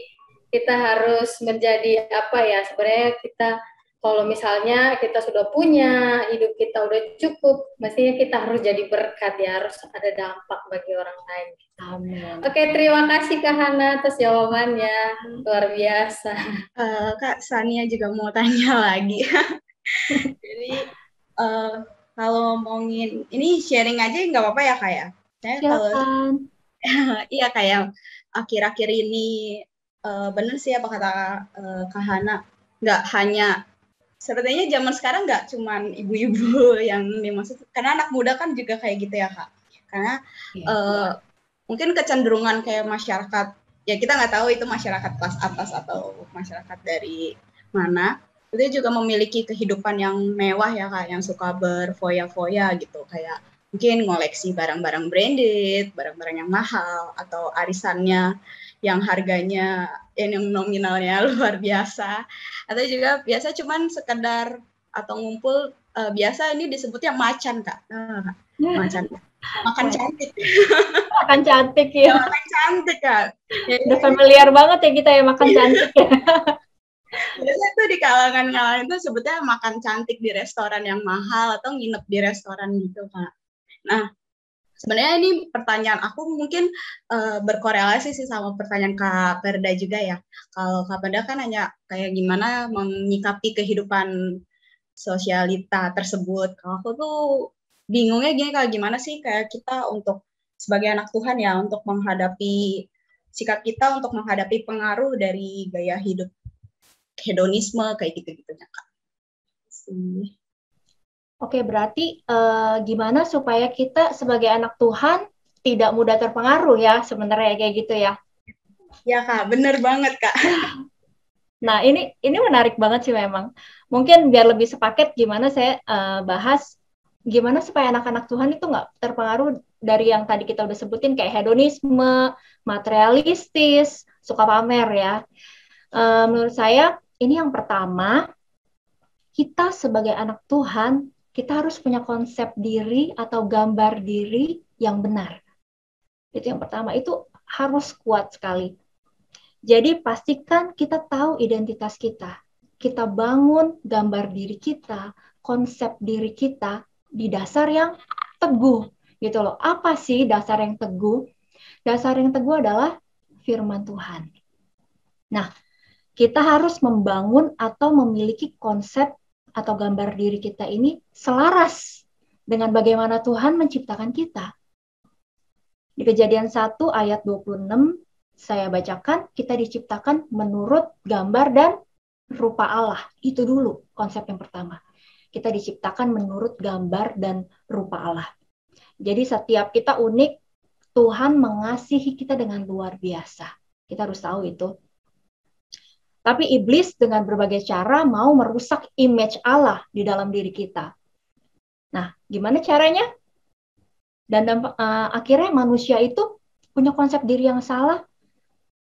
kita harus menjadi apa ya? Sebenarnya kita kalau misalnya kita sudah punya, hidup kita udah cukup, mestinya kita harus jadi berkat ya, harus ada dampak bagi orang lain. Amin. Oke, terima kasih Kak Hana atas jawabannya. Luar biasa. Kak Sania juga mau tanya lagi. Jadi kalau ngomongin ini sharing aja nggak apa-apa ya Kak ya? Silakan. Iya kayak akhir-akhir ini benar sih apa kata Kak Hana, nggak hanya sepertinya zaman sekarang nggak cuman ibu-ibu yang dimaksud, karena anak muda kan juga kayak gitu ya Kak. Karena mungkin kecenderungan kayak masyarakat, ya kita nggak tahu itu masyarakat kelas atas atau masyarakat dari mana, itu juga memiliki kehidupan yang mewah ya Kak, yang suka berfoya-foya gitu, kayak mungkin ngoleksi barang-barang branded, barang-barang yang mahal, atau arisannya yang harganya yang nominalnya luar biasa, atau juga biasa cuman sekedar atau ngumpul, biasa ini disebutnya macan Kak. Macan, makan cantik. Makan cantik ya. Makan cantik Kak. Ya, udah familiar banget ya kita ya makan cantik ya. Biasanya tuh di kalangan itu sebetulnya makan cantik di restoran yang mahal atau nginep di restoran gitu Kak. Nah, sebenarnya ini pertanyaan aku mungkin berkorelasi sih sama pertanyaan Kak Perda juga ya. Kalau Kak Perda kan hanya kayak gimana menyikapi kehidupan sosialita tersebut. Kalau aku tuh bingungnya gini, Kak, gimana sih kayak kita untuk sebagai anak Tuhan ya, untuk menghadapi sikap kita untuk menghadapi pengaruh dari gaya hidup hedonisme kayak gitu-gitunya Kak. Oke, berarti gimana supaya kita sebagai anak Tuhan tidak mudah terpengaruh ya sebenarnya kayak gitu ya. Ya Kak, bener banget Kak. Nah, ini menarik banget sih memang. Mungkin biar lebih sepaket gimana saya bahas gimana supaya anak-anak Tuhan itu nggak terpengaruh dari yang tadi kita udah sebutin kayak hedonisme, materialistis, suka pamer ya. Menurut saya ini yang pertama, kita sebagai anak Tuhan, kita harus punya konsep diri atau gambar diri yang benar. Itu yang pertama, itu harus kuat sekali. Jadi pastikan kita tahu identitas kita. Kita bangun gambar diri kita, konsep diri kita di dasar yang teguh. Gitu loh. Apa sih dasar yang teguh? Dasar yang teguh adalah firman Tuhan. Nah, kita harus membangun atau memiliki konsep atau gambar diri kita ini selaras dengan bagaimana Tuhan menciptakan kita. Di Kejadian 1 ayat 26, saya bacakan, kita diciptakan menurut gambar dan rupa Allah. Itu dulu konsep yang pertama. Kita diciptakan menurut gambar dan rupa Allah. Jadi setiap kita unik, Tuhan mengasihi kita dengan luar biasa. Kita harus tahu itu. Tapi iblis dengan berbagai cara mau merusak image Allah di dalam diri kita. Nah, gimana caranya? Dan akhirnya manusia itu punya konsep diri yang salah,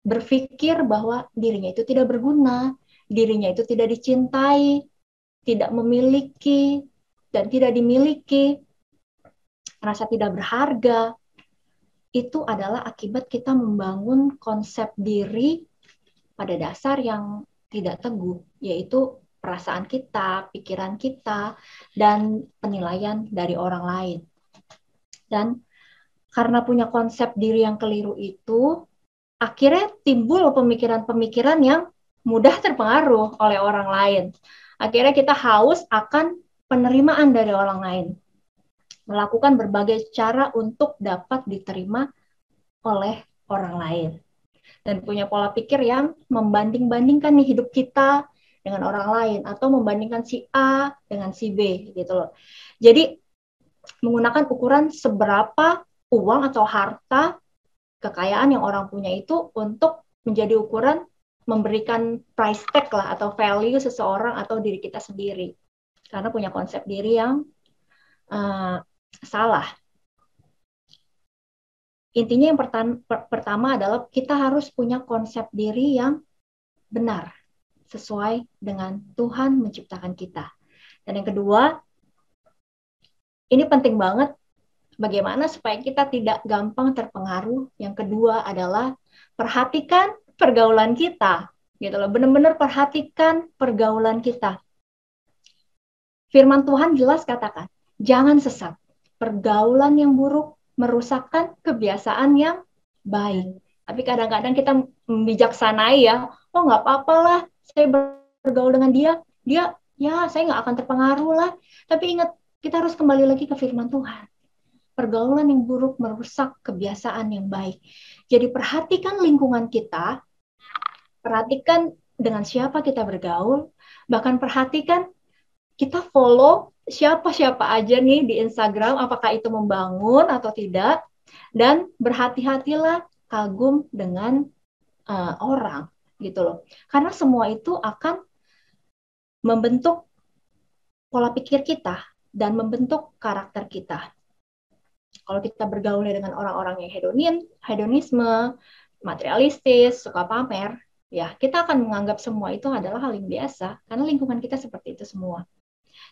berpikir bahwa dirinya itu tidak berguna, dirinya itu tidak dicintai, tidak memiliki, dan tidak dimiliki, merasa tidak berharga. Itu adalah akibat kita membangun konsep diri pada dasar yang tidak teguh, yaitu perasaan kita, pikiran kita, dan penilaian dari orang lain. Dan karena punya konsep diri yang keliru itu, akhirnya timbul pemikiran-pemikiran yang mudah terpengaruh oleh orang lain. Akhirnya kita haus akan penerimaan dari orang lain. Melakukan berbagai cara untuk dapat diterima oleh orang lain. Dan punya pola pikir yang membanding-bandingkan nih hidup kita dengan orang lain atau membandingkan si A dengan si B gitu loh. Jadi menggunakan ukuran seberapa uang atau harta kekayaan yang orang punya itu untuk menjadi ukuran memberikan price tag lah atau value seseorang atau diri kita sendiri. Karena punya konsep diri yang salah. Intinya yang pertama adalah kita harus punya konsep diri yang benar, sesuai dengan Tuhan menciptakan kita. Dan yang kedua, ini penting banget, bagaimana supaya kita tidak gampang terpengaruh. Yang kedua adalah perhatikan pergaulan kita. Gitu loh, benar-benar perhatikan pergaulan kita. Firman Tuhan jelas katakan, jangan sesat. Pergaulan yang buruk merusakkan kebiasaan yang baik. Tapi kadang-kadang kita membijaksanai ya, oh nggak apa-apa lah, saya bergaul dengan dia ya saya nggak akan terpengaruh lah. Tapi ingat, kita harus kembali lagi ke firman Tuhan. Pergaulan yang buruk merusak kebiasaan yang baik. Jadi perhatikan lingkungan kita, Perhatikan dengan siapa kita bergaul, bahkan perhatikan kita follow siapa-siapa aja nih di Instagram, apakah itu membangun atau tidak, dan berhati-hatilah kagum dengan orang gitu loh. Karena semua itu akan membentuk pola pikir kita dan membentuk karakter kita. Kalau kita bergaul dengan orang-orang yang hedonisme, materialistis, suka pamer, ya kita akan menganggap semua itu adalah hal yang biasa karena lingkungan kita seperti itu semua.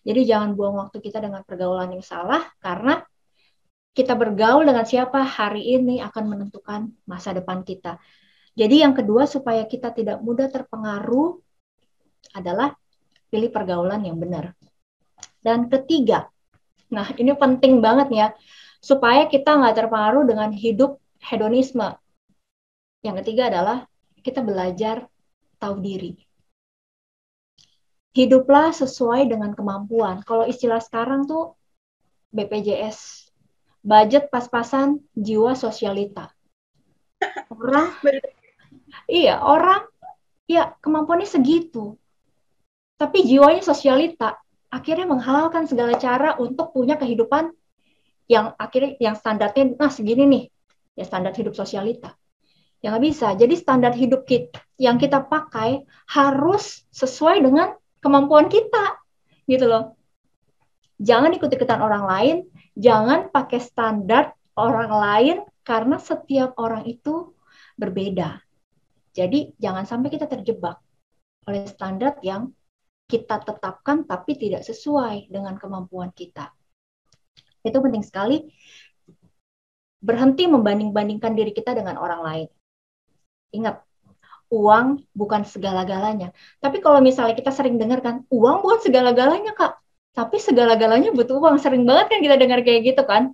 Jadi jangan buang waktu kita dengan pergaulan yang salah, karena kita bergaul dengan siapa hari ini akan menentukan masa depan kita. Jadi yang kedua, supaya kita tidak mudah terpengaruh adalah pilih pergaulan yang benar. Dan ketiga, nah ini penting banget ya, supaya kita nggak terpengaruh dengan hidup hedonisme. Yang ketiga adalah kita belajar tahu diri. Hiduplah sesuai dengan kemampuan. Kalau istilah sekarang tuh BPJS, budget pas-pasan, jiwa sosialita. Orang ya kemampuannya segitu, tapi jiwanya sosialita, akhirnya menghalalkan segala cara untuk punya kehidupan yang akhirnya yang standarnya segini nih, ya standar hidup sosialita. Ya nggak bisa. Jadi standar hidup yang kita pakai harus sesuai dengan kemampuan kita, gitu loh. Jangan ikut-ikutan orang lain, jangan pakai standar orang lain, karena setiap orang itu berbeda. Jadi jangan sampai kita terjebak oleh standar yang kita tetapkan tapi tidak sesuai dengan kemampuan kita. Itu penting sekali. Berhenti membanding-bandingkan diri kita dengan orang lain. Ingat, uang bukan segala-galanya. Tapi kalau misalnya kita sering dengar kan, uang bukan segala-galanya, Kak. Tapi segala-galanya butuh uang. Sering banget kan kita dengar kayak gitu kan.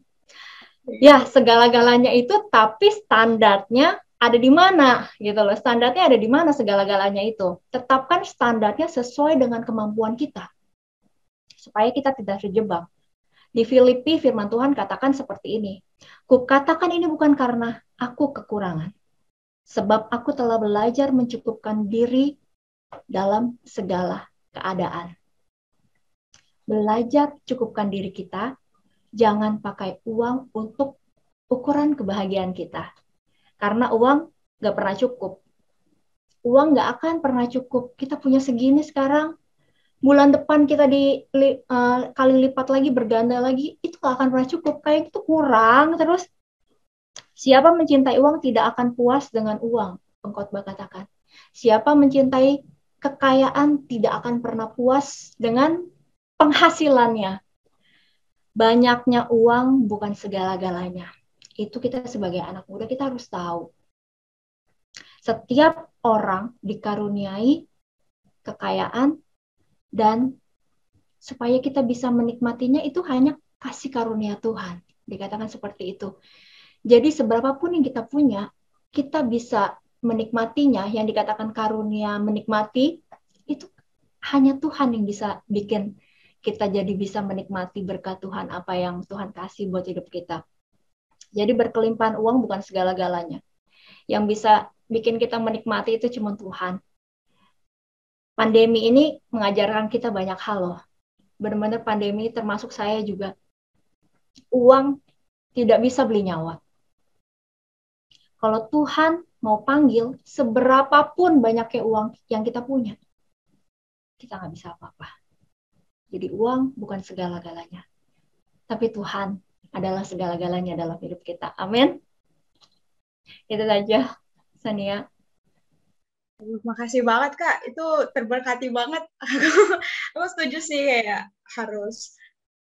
Ya, segala-galanya itu, tapi standarnya ada di mana gitu loh. Standarnya ada di mana segala-galanya itu. Tetapkan standarnya sesuai dengan kemampuan kita. Supaya kita tidak terjebak. Di Filipi, firman Tuhan katakan seperti ini. Kukatakan ini bukan karena aku kekurangan. Sebab aku telah belajar mencukupkan diri dalam segala keadaan. Belajar cukupkan diri kita, jangan pakai uang untuk ukuran kebahagiaan kita. Karena uang gak pernah cukup. Uang gak akan pernah cukup. Kita punya segini sekarang, bulan depan kita kali lipat lagi, berganda lagi, itu gak akan pernah cukup. Kayak itu kurang terus. Siapa mencintai uang tidak akan puas dengan uang, pengkhotbah katakan. Siapa mencintai kekayaan tidak akan pernah puas dengan penghasilannya. Banyaknya uang bukan segala-galanya. Itu kita sebagai anak muda kita harus tahu. Setiap orang dikaruniai kekayaan, dan supaya kita bisa menikmatinya itu hanya kasih karunia Tuhan. Dikatakan seperti itu. Jadi seberapapun yang kita punya, kita bisa menikmatinya. Yang dikatakan karunia menikmati, itu hanya Tuhan yang bisa bikin kita jadi bisa menikmati berkat Tuhan, apa yang Tuhan kasih buat hidup kita. Jadi berkelimpahan uang bukan segala-galanya. Yang bisa bikin kita menikmati itu cuma Tuhan. Pandemi ini mengajarkan kita banyak hal loh. Benar-benar pandemi termasuk saya juga. Uang tidak bisa beli nyawa. Kalau Tuhan mau panggil, seberapapun banyaknya uang yang kita punya, kita nggak bisa apa-apa. Jadi uang bukan segala-galanya. Tapi Tuhan adalah segala-galanya dalam hidup kita. Amin. Itu saja, Sania. Makasih banget, Kak. Itu terberkati banget. Aku setuju sih, kayak harus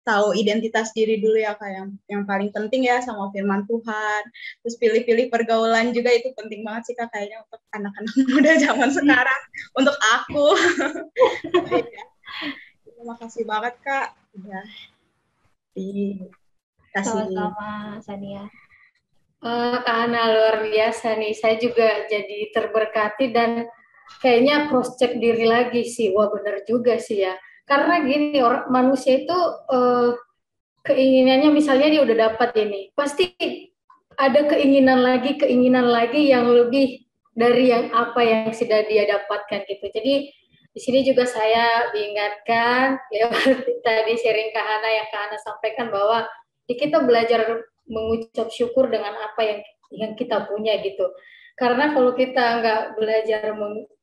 tahu identitas diri dulu ya, Kak, yang paling penting ya sama firman Tuhan. Terus pilih-pilih pergaulan juga itu penting banget sih, Kak, kayaknya untuk anak-anak muda zaman sekarang. Untuk aku. Terima kasih banget, Kak. Udah dikasih. Sama-sama, Sania. Kak Ana luar biasa nih. Saya juga jadi terberkati dan kayaknya cross check diri lagi sih. Wah benar juga sih ya. Karena gini, manusia itu keinginannya misalnya dia udah dapat ini, pasti ada keinginan lagi yang lebih dari yang apa yang sudah dia dapatkan gitu. Jadi di sini juga saya diingatkan lewat tadi sharing Kak Hana yang Kak Hana sampaikan bahwa kita belajar mengucap syukur dengan apa yang kita punya gitu. Karena kalau kita nggak belajar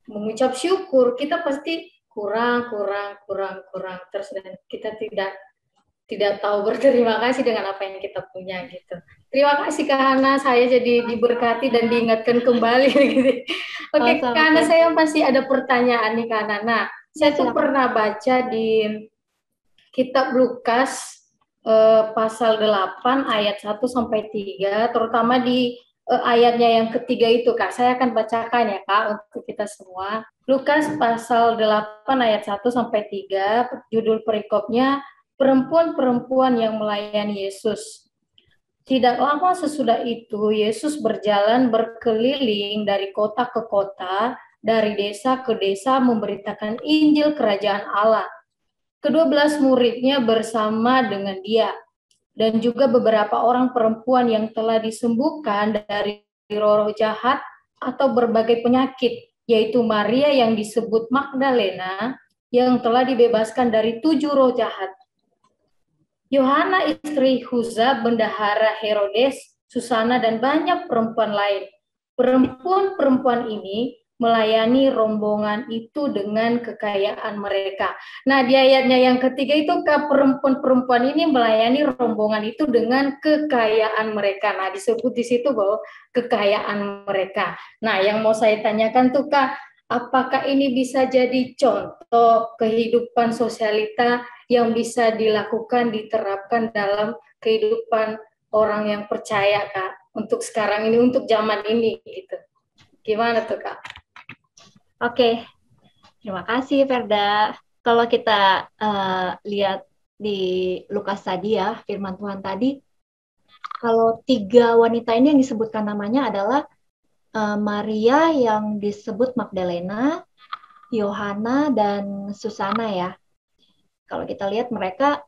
mengucap syukur, kita pasti kurang terus, dan kita tidak tahu berterima kasih dengan apa yang kita punya gitu. Terima kasih Kak Hana, saya jadi diberkati dan diingatkan kembali gitu. Oke, Kak Hana, saya masih ada pertanyaan nih Kak Hana. Nah, saya tuh pernah baca di kitab Lukas pasal 8 ayat 1 sampai 3, terutama di ayatnya yang ketiga itu Kak. Saya akan bacakan ya Kak untuk kita semua. Lukas pasal 8 ayat 1 sampai 3, judul perikopnya perempuan-perempuan yang melayani Yesus. Tidak lama sesudah itu, Yesus berjalan berkeliling dari kota ke kota, dari desa ke desa memberitakan Injil Kerajaan Allah. Ke-12 muridnya bersama dengan dia, dan juga beberapa orang perempuan yang telah disembuhkan dari roh jahat atau berbagai penyakit, yaitu Maria yang disebut Magdalena, yang telah dibebaskan dari 7 roh jahat. Yohana istri Huza, bendahara Herodes, Susana, dan banyak perempuan lain. Perempuan-perempuan ini melayani rombongan itu dengan kekayaan mereka. Nah, di ayatnya yang ketiga itu perempuan-perempuan ini melayani rombongan itu dengan kekayaan mereka. Nah, disebut di situ bahwa kekayaan mereka. Nah, yang mau saya tanyakan tuh Kak, apakah ini bisa jadi contoh kehidupan sosialita yang bisa dilakukan, diterapkan dalam kehidupan orang yang percaya Kak, untuk sekarang ini, untuk zaman ini gitu. Gimana tuh Kak? Oke, terima kasih Verda. Kalau kita lihat di Lukas tadi ya, firman Tuhan tadi, kalau 3 wanita ini yang disebutkan namanya adalah Maria yang disebut Magdalena, Yohana, dan Susana ya. Kalau kita lihat mereka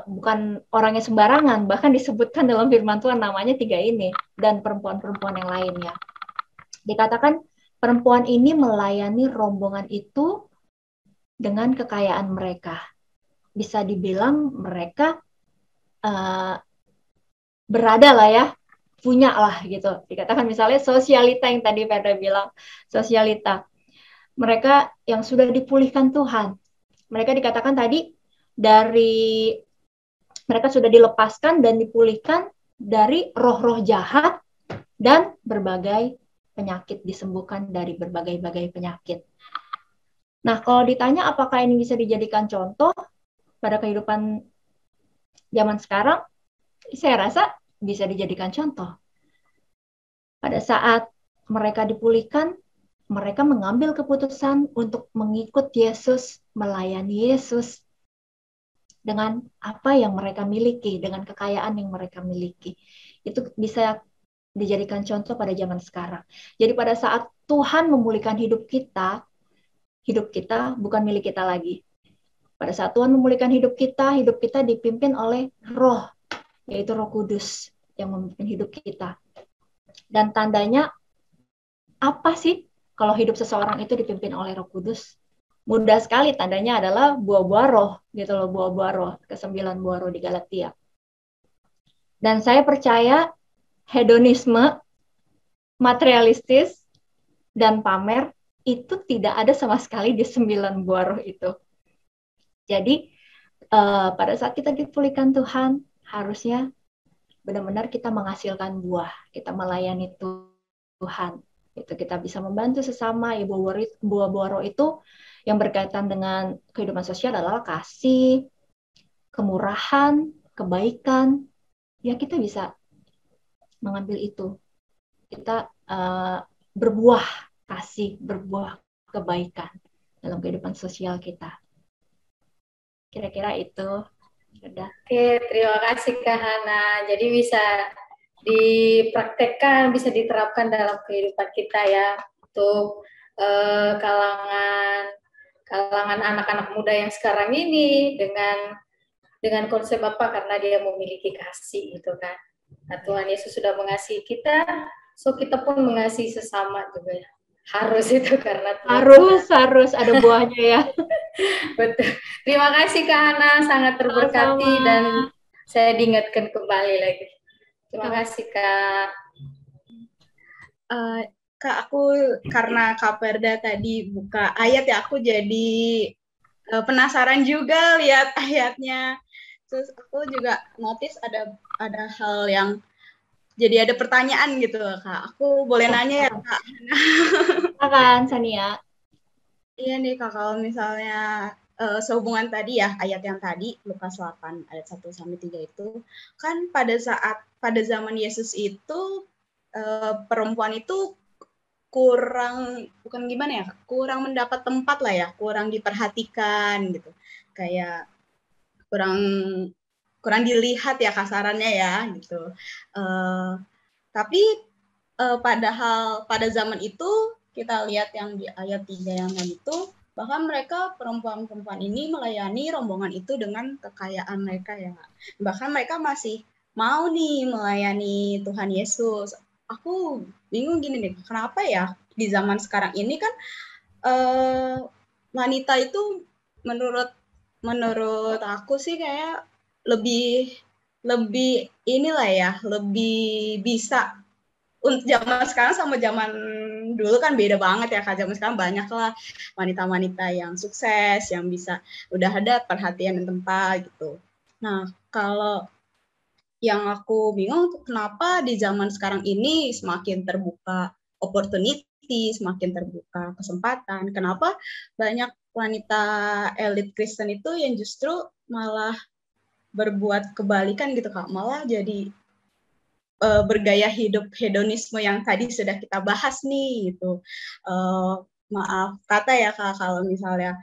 bukan orangnya sembarangan, bahkan disebutkan dalam firman Tuhan namanya 3 ini, dan perempuan-perempuan yang lainnya. Dikatakan perempuan ini melayani rombongan itu dengan kekayaan mereka. Bisa dibilang mereka berada lah ya, punya lah gitu. Dikatakan misalnya sosialita yang tadi Verda bilang, sosialita. Mereka yang sudah dipulihkan Tuhan. Mereka dikatakan tadi dari mereka sudah dilepaskan dan dipulihkan dari roh-roh jahat dan berbagai penyakit, disembuhkan dari berbagai-bagai penyakit. Nah, kalau ditanya apakah ini bisa dijadikan contoh pada kehidupan zaman sekarang, saya rasa bisa dijadikan contoh. Pada saat mereka dipulihkan, mereka mengambil keputusan untuk mengikut Yesus, melayani Yesus dengan apa yang mereka miliki, dengan kekayaan yang mereka miliki. Itu bisa dijadikan contoh pada zaman sekarang. Jadi pada saat Tuhan memulihkan hidup kita bukan milik kita lagi. Pada saat Tuhan memulihkan hidup kita dipimpin oleh Roh, yaitu Roh Kudus yang memimpin hidup kita. Dan tandanya apa sih kalau hidup seseorang itu dipimpin oleh Roh Kudus? Mudah sekali, tandanya adalah buah-buah roh, gitu loh, buah-buah roh, ke-9 buah roh di Galatia. Dan saya percaya hedonisme, materialistis, dan pamer itu tidak ada sama sekali di 9 buah roh itu. Jadi pada saat kita dipulihkan Tuhan, harusnya benar-benar kita menghasilkan buah, kita melayani Tuhan. Itu kita bisa membantu sesama. Ya, buah-buah roh itu yang berkaitan dengan kehidupan sosial adalah kasih, kemurahan, kebaikan. Ya, kita bisa mengambil itu. Kita berbuah kasih, berbuah kebaikan dalam kehidupan sosial kita. Kira-kira itu. Udah. Oke, terima kasih Kak Hana. Jadi bisa dipraktekkan, bisa diterapkan dalam kehidupan kita ya, untuk kalangan anak-anak muda yang sekarang ini dengan konsep apa? Karena dia memiliki kasih gitu kan. Nah, Tuhan Yesus sudah mengasihi kita, So kita pun mengasihi sesama juga ya. Harus itu karena harus ada buahnya ya. Betul. Terima kasih Kak Hana, sangat terberkati Sama-sama. dan saya diingatkan kembali lagi. Terima Sama. kasih Kak. Kak, aku karena Kak Perda tadi buka ayat ya, aku jadi penasaran juga lihat ayatnya. Terus aku juga notice ada hal yang jadi ada pertanyaan gitu Kak. Aku boleh nanya ya Kak? Silakan Sania. Iya nih Kak, kalau misalnya sehubungan tadi ya, ayat yang tadi, Lukas 8, ayat 1-3 itu, kan pada zaman Yesus itu, perempuan itu bukan gimana ya, kurang mendapat tempat lah ya, kurang diperhatikan gitu. Kayak kurang dilihat ya kasarannya ya, gitu. Tapi padahal pada zaman itu, kita lihat yang di ayat 3 yang tadi itu, bahkan mereka perempuan-perempuan ini melayani rombongan itu dengan kekayaan mereka ya. Bahkan mereka masih mau nih melayani Tuhan Yesus. Aku bingung gini nih, kenapa ya di zaman sekarang ini kan wanita itu menurut aku sih kayak lebih inilah ya, lebih bisa. Untuk zaman sekarang sama zaman dulu kan beda banget ya Kak. Zaman sekarang banyak lah wanita-wanita yang sukses, yang bisa udah ada perhatian dan tempat gitu. Nah, kalau yang aku bingung kenapa di zaman sekarang ini semakin terbuka opportunity, semakin terbuka kesempatan. Kenapa banyak wanita elit Kristen itu yang justru malah berbuat kebalikan gitu Kak. Malah jadi bergaya hidup hedonisme yang tadi sudah kita bahas nih gitu. Maaf kata ya Kak, kalau misalnya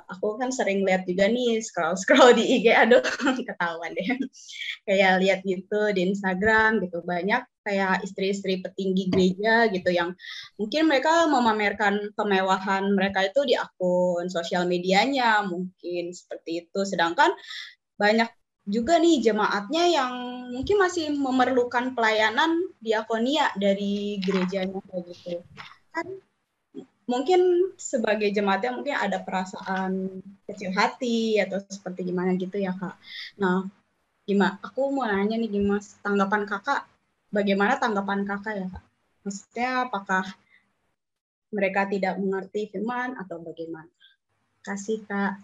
aku kan sering lihat juga nih scroll di IG, aduh ketahuan deh. Kayak lihat gitu di Instagram gitu, banyak kayak istri-istri petinggi gereja gitu yang mungkin mereka memamerkan kemewahan mereka itu di akun sosial medianya, mungkin seperti itu. Sedangkan banyak juga nih jemaatnya yang mungkin masih memerlukan pelayanan diakonia dari gerejanya kayak gitu. Kan mungkin sebagai jemaatnya mungkin ada perasaan kecil hati atau seperti gimana gitu ya Kak. Nah, gimana? Aku mau nanya nih gimana tanggapan Kakak? Bagaimana tanggapan Kakak ya Kak? Maksudnya apakah mereka tidak mengerti firman atau bagaimana? Kasih Kak.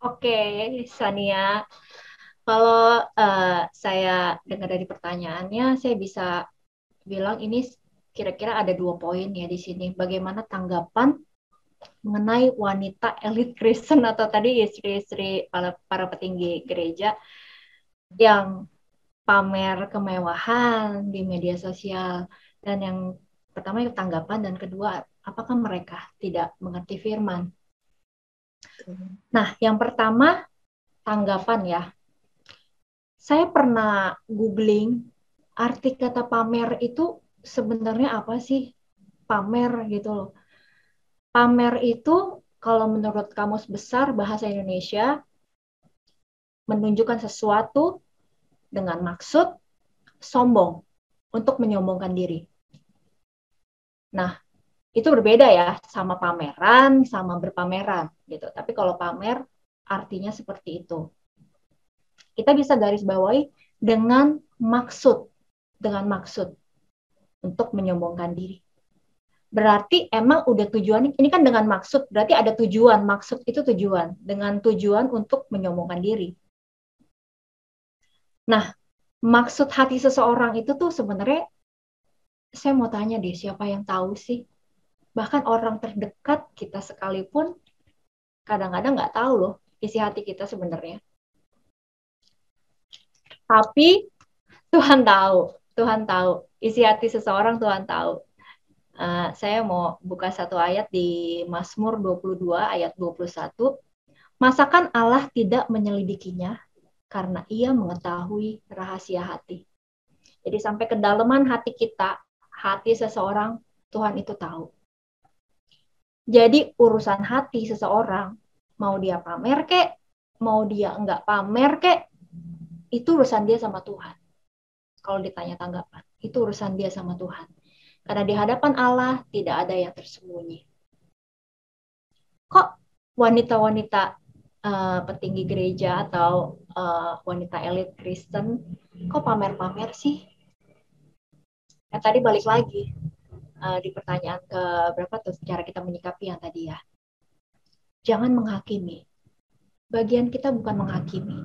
Oke, Sania. Kalau saya dengar dari pertanyaannya, saya bisa bilang ini kira-kira ada 2 poin ya di sini. Bagaimana tanggapan mengenai wanita elit Kristen atau tadi istri-istri para petinggi gereja yang pamer kemewahan di media sosial. Dan yang pertama itu tanggapan, dan kedua, apakah mereka tidak mengerti firman? Nah, yang pertama tanggapan ya. Saya pernah googling arti kata pamer itu sebenarnya apa sih? Pamer gitu loh. Pamer itu kalau menurut Kamus Besar Bahasa Indonesia menunjukkan sesuatu dengan maksud sombong, untuk menyombongkan diri. Nah, itu berbeda ya sama pameran, sama berpameran gitu. Tapi kalau pamer artinya seperti itu. Kita bisa garis bawahi dengan maksud untuk menyombongkan diri. Berarti emang udah tujuan, ini kan dengan maksud, berarti ada tujuan, maksud itu tujuan, dengan tujuan untuk menyombongkan diri. Nah, maksud hati seseorang itu tuh sebenarnya, saya mau tanya deh, siapa yang tahu sih? Bahkan orang terdekat kita sekalipun kadang-kadang nggak tahu loh isi hati kita sebenarnya. Tapi Tuhan tahu isi hati seseorang, Tuhan tahu. Saya mau buka satu ayat di Mazmur 22 ayat 21. Masakan Allah tidak menyelidikinya karena ia mengetahui rahasia hati. Jadi sampai kedalaman hati kita, hati seseorang, Tuhan itu tahu. Jadi urusan hati seseorang, mau dia pamer kek, mau dia enggak pamer kek, itu urusan dia sama Tuhan. Kalau ditanya tanggapan. Itu urusan dia sama Tuhan. Karena di hadapan Allah tidak ada yang tersembunyi. Kok wanita-wanita petinggi gereja atau wanita elit Kristen kok pamer-pamer sih? Tadi balik lagi di pertanyaan ke berapa tuh cara kita menyikapi yang tadi ya. Jangan menghakimi. Bagian kita bukan menghakimi.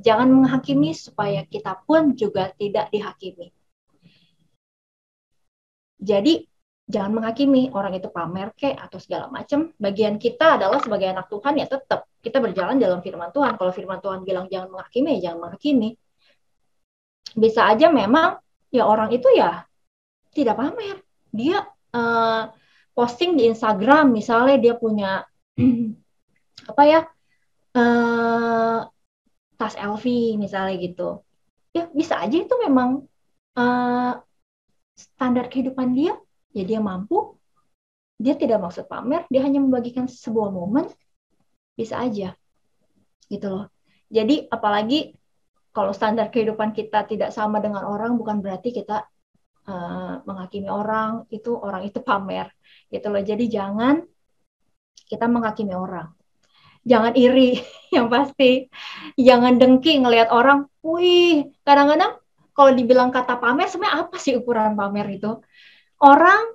Jangan menghakimi supaya kita pun juga tidak dihakimi. Jadi jangan menghakimi orang itu pamer kek atau segala macam. Bagian kita adalah sebagai anak Tuhan ya tetap kita berjalan dalam firman Tuhan. Kalau firman Tuhan bilang jangan menghakimi, ya jangan menghakimi. Bisa aja memang ya orang itu ya tidak pamer. Dia posting di Instagram misalnya dia punya apa ya tas LV misalnya gitu. Ya bisa aja itu memang standar kehidupan dia, ya dia mampu, dia tidak maksud pamer, dia hanya membagikan sebuah momen, bisa aja, gitu loh. Jadi apalagi kalau standar kehidupan kita tidak sama dengan orang, bukan berarti kita menghakimi orang itu pamer, gitu loh. Jadi jangan kita menghakimi orang, jangan iri, yang pasti, jangan dengki ngelihat orang, wih, kadang-kadang kalau dibilang kata pamer, sebenarnya apa sih ukuran pamer itu? Orang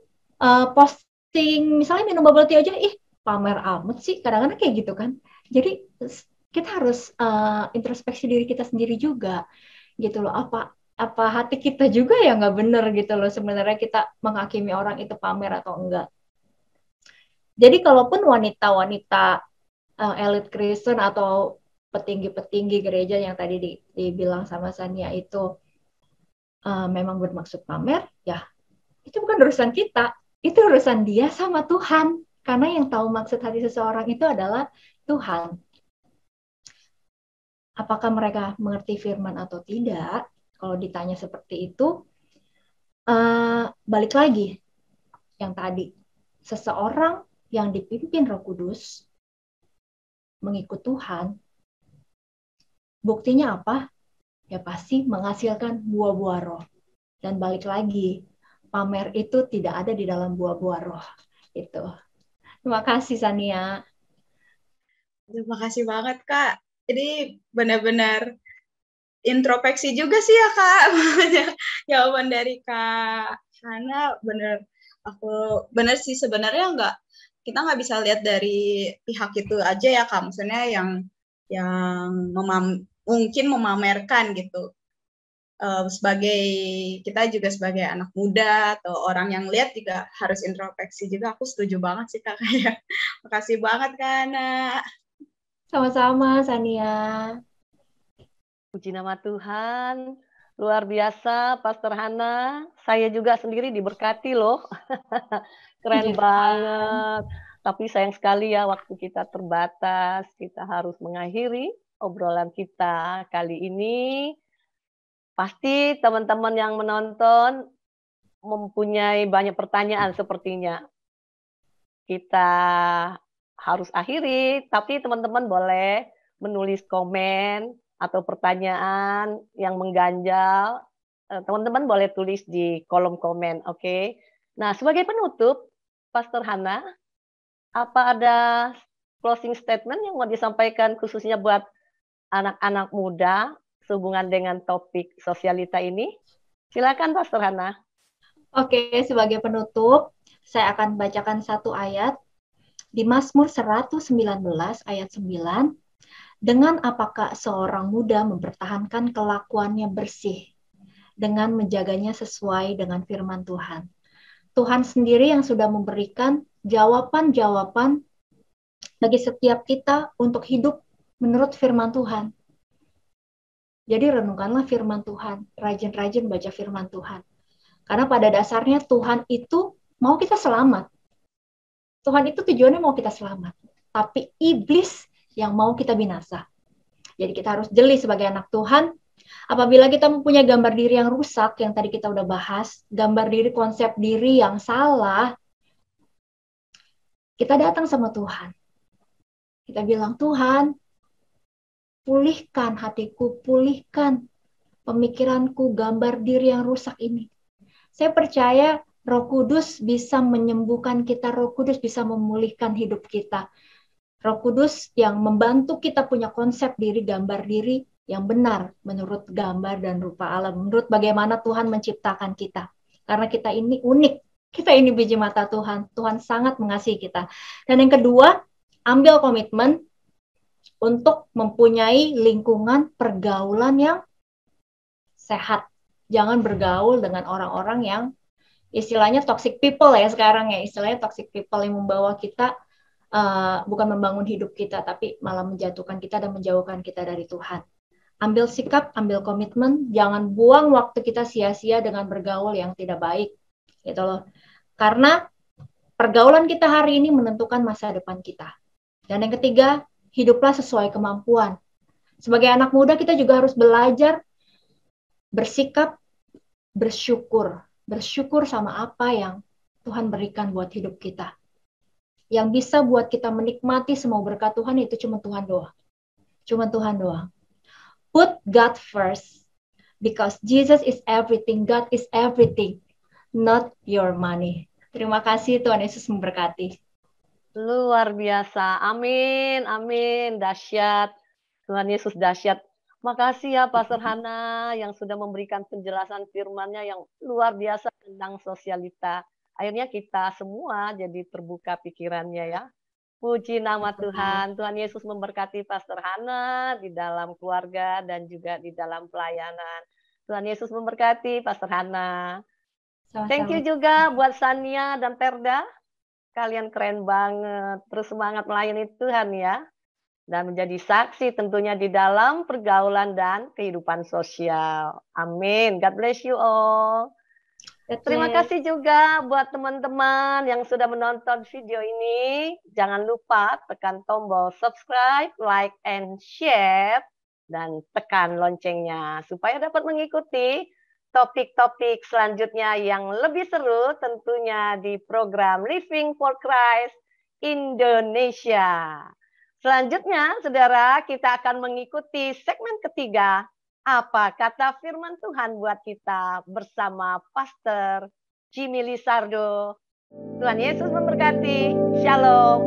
posting misalnya minum bubble tea aja, pamer amat sih, kadang-kadang kayak gitu kan. Jadi kita harus introspeksi diri kita sendiri juga, gitu loh. Apa hati kita juga ya nggak bener gitu loh. Sebenarnya kita menghakimi orang itu pamer atau enggak. Jadi kalaupun wanita-wanita elit Kristen atau petinggi-petinggi gereja yang tadi dibilang sama Sania itu memang bermaksud pamer, ya itu bukan urusan kita, itu urusan dia sama Tuhan. Karena yang tahu maksud hati seseorang itu adalah Tuhan. Apakah mereka mengerti firman atau tidak? Kalau ditanya seperti itu, balik lagi yang tadi. Seseorang yang dipimpin Roh Kudus mengikut Tuhan, buktinya apa? Ya pasti menghasilkan buah-buah roh. Dan balik lagi, pamer itu tidak ada di dalam buah-buah roh. Itu. Terima kasih, Sania. Terima kasih banget, Kak. Jadi benar-benar introspeksi juga sih ya, Kak. Jawaban dari Kak Hana benar sih sebenarnya kita nggak bisa lihat dari pihak itu aja ya, Kak. Maksudnya yang mungkin memamerkan gitu. Kita juga sebagai anak muda atau orang yang lihat juga harus introspeksi juga. Aku setuju banget sih, Kak. Makasih banget, Kak Hana. Sama-sama, Sania. Puji nama Tuhan. Luar biasa, Pastor Hana. Saya juga sendiri diberkati loh. Keren banget. Tapi sayang sekali ya waktu kita terbatas. Kita harus mengakhiri obrolan kita kali ini. Pasti teman-teman yang menonton mempunyai banyak pertanyaan sepertinya. Kita harus akhiri, tapi teman-teman boleh menulis komen atau pertanyaan yang mengganjal. Teman-teman boleh tulis di kolom komen, oke? Nah, sebagai penutup, Pastor Hana, apa ada closing statement yang mau disampaikan khususnya buat anak-anak muda sehubungan dengan topik sosialita ini? Silakan, Pastor Hana. Oke, sebagai penutup, saya akan bacakan satu ayat di Mazmur 119 ayat 9. Dengan apakah seorang muda mempertahankan kelakuannya bersih dengan menjaganya sesuai dengan firman Tuhan. Tuhan sendiri yang sudah memberikan jawaban-jawaban bagi setiap kita untuk hidup menurut firman Tuhan. Jadi renungkanlah firman Tuhan, rajin-rajin baca firman Tuhan. Karena pada dasarnya Tuhan itu mau kita selamat. Tuhan itu tujuannya mau kita selamat. Tapi iblis yang mau kita binasa. Jadi kita harus jeli sebagai anak Tuhan. Apabila kita mempunyai gambar diri yang rusak, yang tadi kita udah bahas, gambar diri, konsep diri yang salah, kita datang sama Tuhan. Kita bilang, Tuhan, pulihkan hatiku, pulihkan pemikiranku, gambar diri yang rusak ini. Saya percaya Roh Kudus bisa menyembuhkan kita, Roh Kudus bisa memulihkan hidup kita. Roh Kudus yang membantu kita punya konsep diri, gambar diri yang benar menurut gambar dan rupa Allah, menurut bagaimana Tuhan menciptakan kita. Karena kita ini unik, kita ini biji mata Tuhan. Tuhan sangat mengasihi kita. Dan yang kedua, ambil komitmen untuk mempunyai lingkungan pergaulan yang sehat. Jangan bergaul dengan orang-orang yang istilahnya toxic people ya sekarang ya. Istilahnya toxic people yang membawa kita bukan membangun hidup kita, tapi malah menjatuhkan kita dan menjauhkan kita dari Tuhan. Ambil sikap, ambil komitmen, jangan buang waktu kita sia-sia dengan bergaul yang tidak baik. Gitu loh. Karena pergaulan kita hari ini menentukan masa depan kita. Dan yang ketiga, hiduplah sesuai kemampuan. Sebagai anak muda kita juga harus belajar bersikap, bersyukur. Bersyukur sama apa yang Tuhan berikan buat hidup kita. Yang bisa buat kita menikmati semua berkat Tuhan itu cuma Tuhan doang. Cuma Tuhan doang. Put God first. Because Jesus is everything. God is everything. Not your money. Terima kasih, Tuhan Yesus memberkati. Luar biasa. Amin, amin. Dahsyat. Tuhan Yesus dahsyat. Makasih ya Pastor Hana yang sudah memberikan penjelasan firman-Nya yang luar biasa tentang sosialita. Akhirnya kita semua jadi terbuka pikirannya ya. Puji nama Tuhan. Tuhan Yesus memberkati Pastor Hana di dalam keluarga dan juga di dalam pelayanan. Tuhan Yesus memberkati Pastor Hana. Sama-sama. Thank you juga buat Sania dan Perda. Kalian keren banget. Terus semangat melayani Tuhan ya. Dan menjadi saksi tentunya di dalam pergaulan dan kehidupan sosial. Amin. God bless you all. Terima kasih juga buat teman-teman yang sudah menonton video ini. Jangan lupa tekan tombol subscribe, like, and share. Dan tekan loncengnya supaya dapat mengikuti topik-topik selanjutnya yang lebih seru tentunya di program Living for Christ Indonesia. Selanjutnya, saudara, kita akan mengikuti segmen ketiga. Apa kata firman Tuhan buat kita bersama Pastor Jimmy Lizardo. Tuhan Yesus memberkati. Shalom.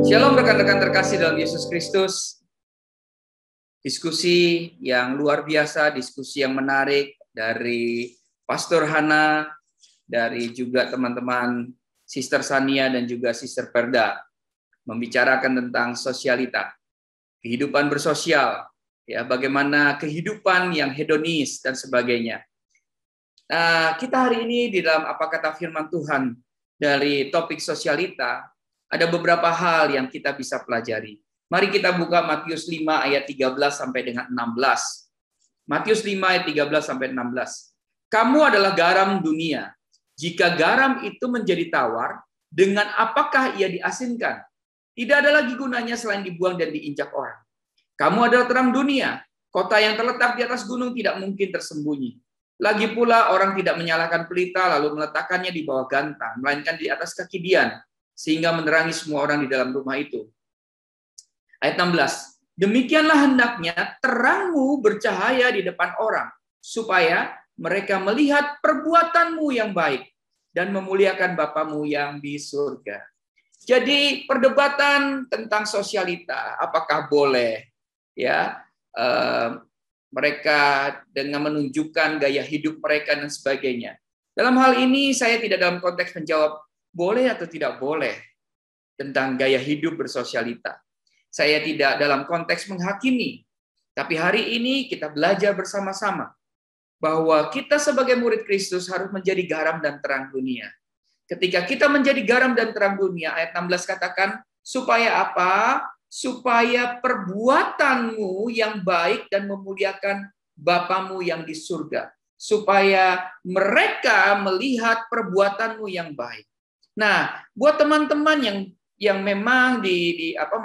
Shalom rekan-rekan terkasih dalam Yesus Kristus. Diskusi yang luar biasa, diskusi yang menarik dari Pastor Hana, dari juga teman-teman Sister Sania dan juga Sister Perda, membicarakan tentang sosialita, kehidupan bersosial, ya, bagaimana kehidupan yang hedonis dan sebagainya. Nah, kita hari ini di dalam apa kata firman Tuhan dari topik sosialita, ada beberapa hal yang kita bisa pelajari. Mari kita buka Matius 5 ayat 13 sampai dengan 16. Matius 5 ayat 13 sampai 16. Kamu adalah garam dunia. Jika garam itu menjadi tawar, dengan apakah ia diasinkan? Tidak ada lagi gunanya selain dibuang dan diinjak orang. Kamu adalah terang dunia. Kota yang terletak di atas gunung tidak mungkin tersembunyi. Lagi pula orang tidak menyalakan pelita lalu meletakkannya di bawah gantang, melainkan di atas kaki dian, sehingga menerangi semua orang di dalam rumah itu. Ayat 16. Demikianlah hendaknya terangmu bercahaya di depan orang, supaya mereka melihat perbuatanmu yang baik dan memuliakan Bapamu yang di surga. Jadi perdebatan tentang sosialita, apakah boleh ya mereka dengan menunjukkan gaya hidup mereka dan sebagainya. Dalam hal ini saya tidak dalam konteks menjawab boleh atau tidak boleh tentang gaya hidup bersosialita. Saya tidak dalam konteks menghakimi, tapi hari ini kita belajar bersama-sama bahwa kita sebagai murid Kristus harus menjadi garam dan terang dunia. Ketika kita menjadi garam dan terang dunia, ayat 16 katakan, supaya apa? Supaya perbuatanmu yang baik dan memuliakan Bapamu yang di surga. Supaya mereka melihat perbuatanmu yang baik. Nah, buat teman-teman yang memang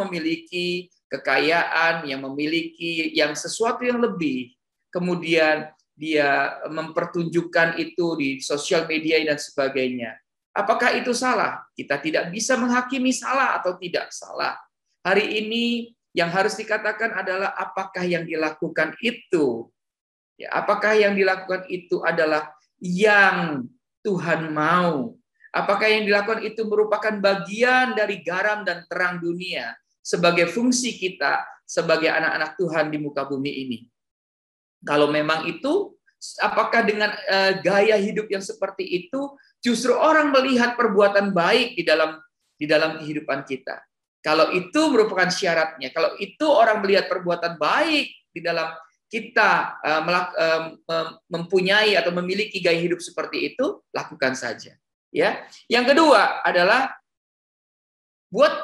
memiliki kekayaan, yang memiliki yang sesuatu yang lebih, kemudian dia mempertunjukkan itu di sosial media dan sebagainya. Apakah itu salah? Kita tidak bisa menghakimi salah atau tidak salah. Hari ini yang harus dikatakan adalah apakah yang dilakukan itu, ya, apakah yang dilakukan itu adalah yang Tuhan mau? Apakah yang dilakukan itu merupakan bagian dari garam dan terang dunia sebagai fungsi kita sebagai anak-anak Tuhan di muka bumi ini? Kalau memang itu, apakah dengan gaya hidup yang seperti itu justru orang melihat perbuatan baik di dalam kehidupan kita? Kalau itu merupakan syaratnya, kalau itu orang melihat perbuatan baik di dalam kita mempunyai atau memiliki gaya hidup seperti itu, lakukan saja. Ya. Yang kedua adalah buat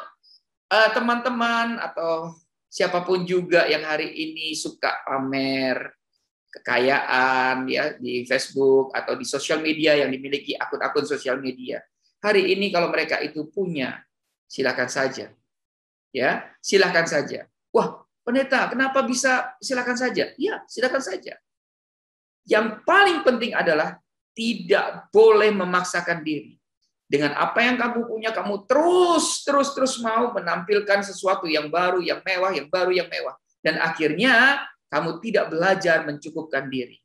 teman-teman atau siapapun juga yang hari ini suka pamer kekayaan ya di Facebook atau di sosial media, yang dimiliki akun-akun sosial media. Hari ini kalau mereka itu punya, silakan saja. Ya, silakan saja. Wah, pendeta, kenapa bisa silakan saja? Ya, silakan saja. Yang paling penting adalah tidak boleh memaksakan diri. Dengan apa yang kamu punya, kamu terus mau menampilkan sesuatu yang baru, yang mewah, yang baru, yang mewah. Dan akhirnya kamu tidak belajar mencukupkan diri.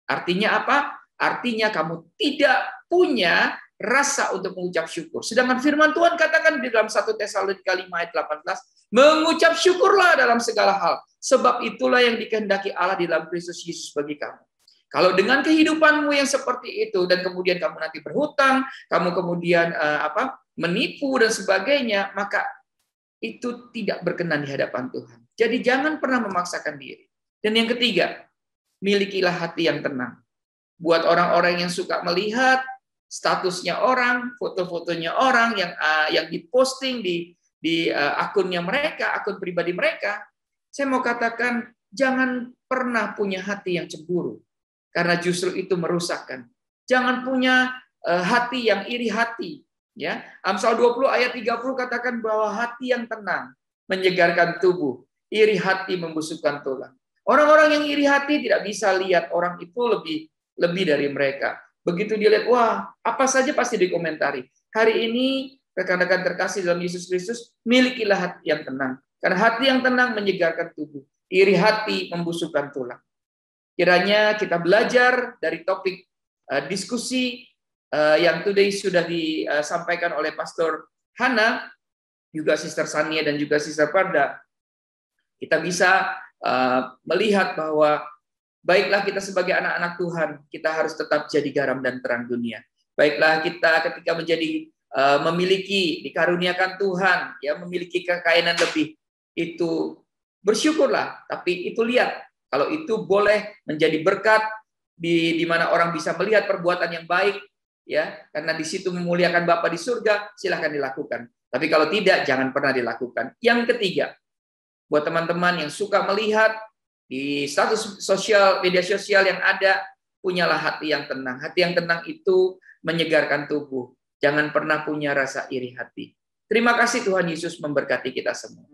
Artinya apa? Artinya kamu tidak punya rasa untuk mengucap syukur. Sedangkan firman Tuhan katakan di dalam 1 Tesalonika 5 ayat 18, mengucap syukurlah dalam segala hal, sebab itulah yang dikehendaki Allah di dalam Kristus Yesus bagi kamu. Kalau dengan kehidupanmu yang seperti itu, dan kemudian kamu nanti berhutang, kamu kemudian menipu dan sebagainya, maka itu tidak berkenan di hadapan Tuhan. Jadi jangan pernah memaksakan diri. Dan yang ketiga, milikilah hati yang tenang. Buat orang-orang yang suka melihat statusnya orang, foto-fotonya orang yang diposting di akunnya mereka, akun pribadi mereka, saya mau katakan jangan pernah punya hati yang cemburu, karena justru itu merusakkan. Jangan punya hati yang iri hati. Ya, Amsal 20 ayat 30 katakan bahwa hati yang tenang menyegarkan tubuh, iri hati membusukkan tulang. Orang-orang yang iri hati tidak bisa lihat orang itu lebih dari mereka. Begitu dia lihat, wah, apa saja pasti dikomentari. Hari ini, rekan-rekan terkasih dalam Yesus Kristus, milikilah hati yang tenang. Karena hati yang tenang menyegarkan tubuh. Iri hati membusukkan tulang. Kiranya kita belajar dari topik diskusi yang today sudah disampaikan oleh Pastor Hana, juga Sister Sania dan juga Sister Parda. Kita bisa melihat bahwa baiklah kita sebagai anak-anak Tuhan, kita harus tetap jadi garam dan terang dunia. Baiklah kita ketika menjadi memiliki, dikaruniakan Tuhan, ya memiliki kekayaan lebih, itu bersyukurlah. Tapi itu lihat, kalau itu boleh menjadi berkat di mana orang bisa melihat perbuatan yang baik, ya karena di situ memuliakan Bapa di surga, silahkan dilakukan. Tapi kalau tidak, jangan pernah dilakukan. Yang ketiga, buat teman-teman yang suka melihat di status media sosial yang ada, punyalah hati yang tenang. Hati yang tenang itu menyegarkan tubuh. Jangan pernah punya rasa iri hati. Terima kasih Tuhan Yesus memberkati kita semua.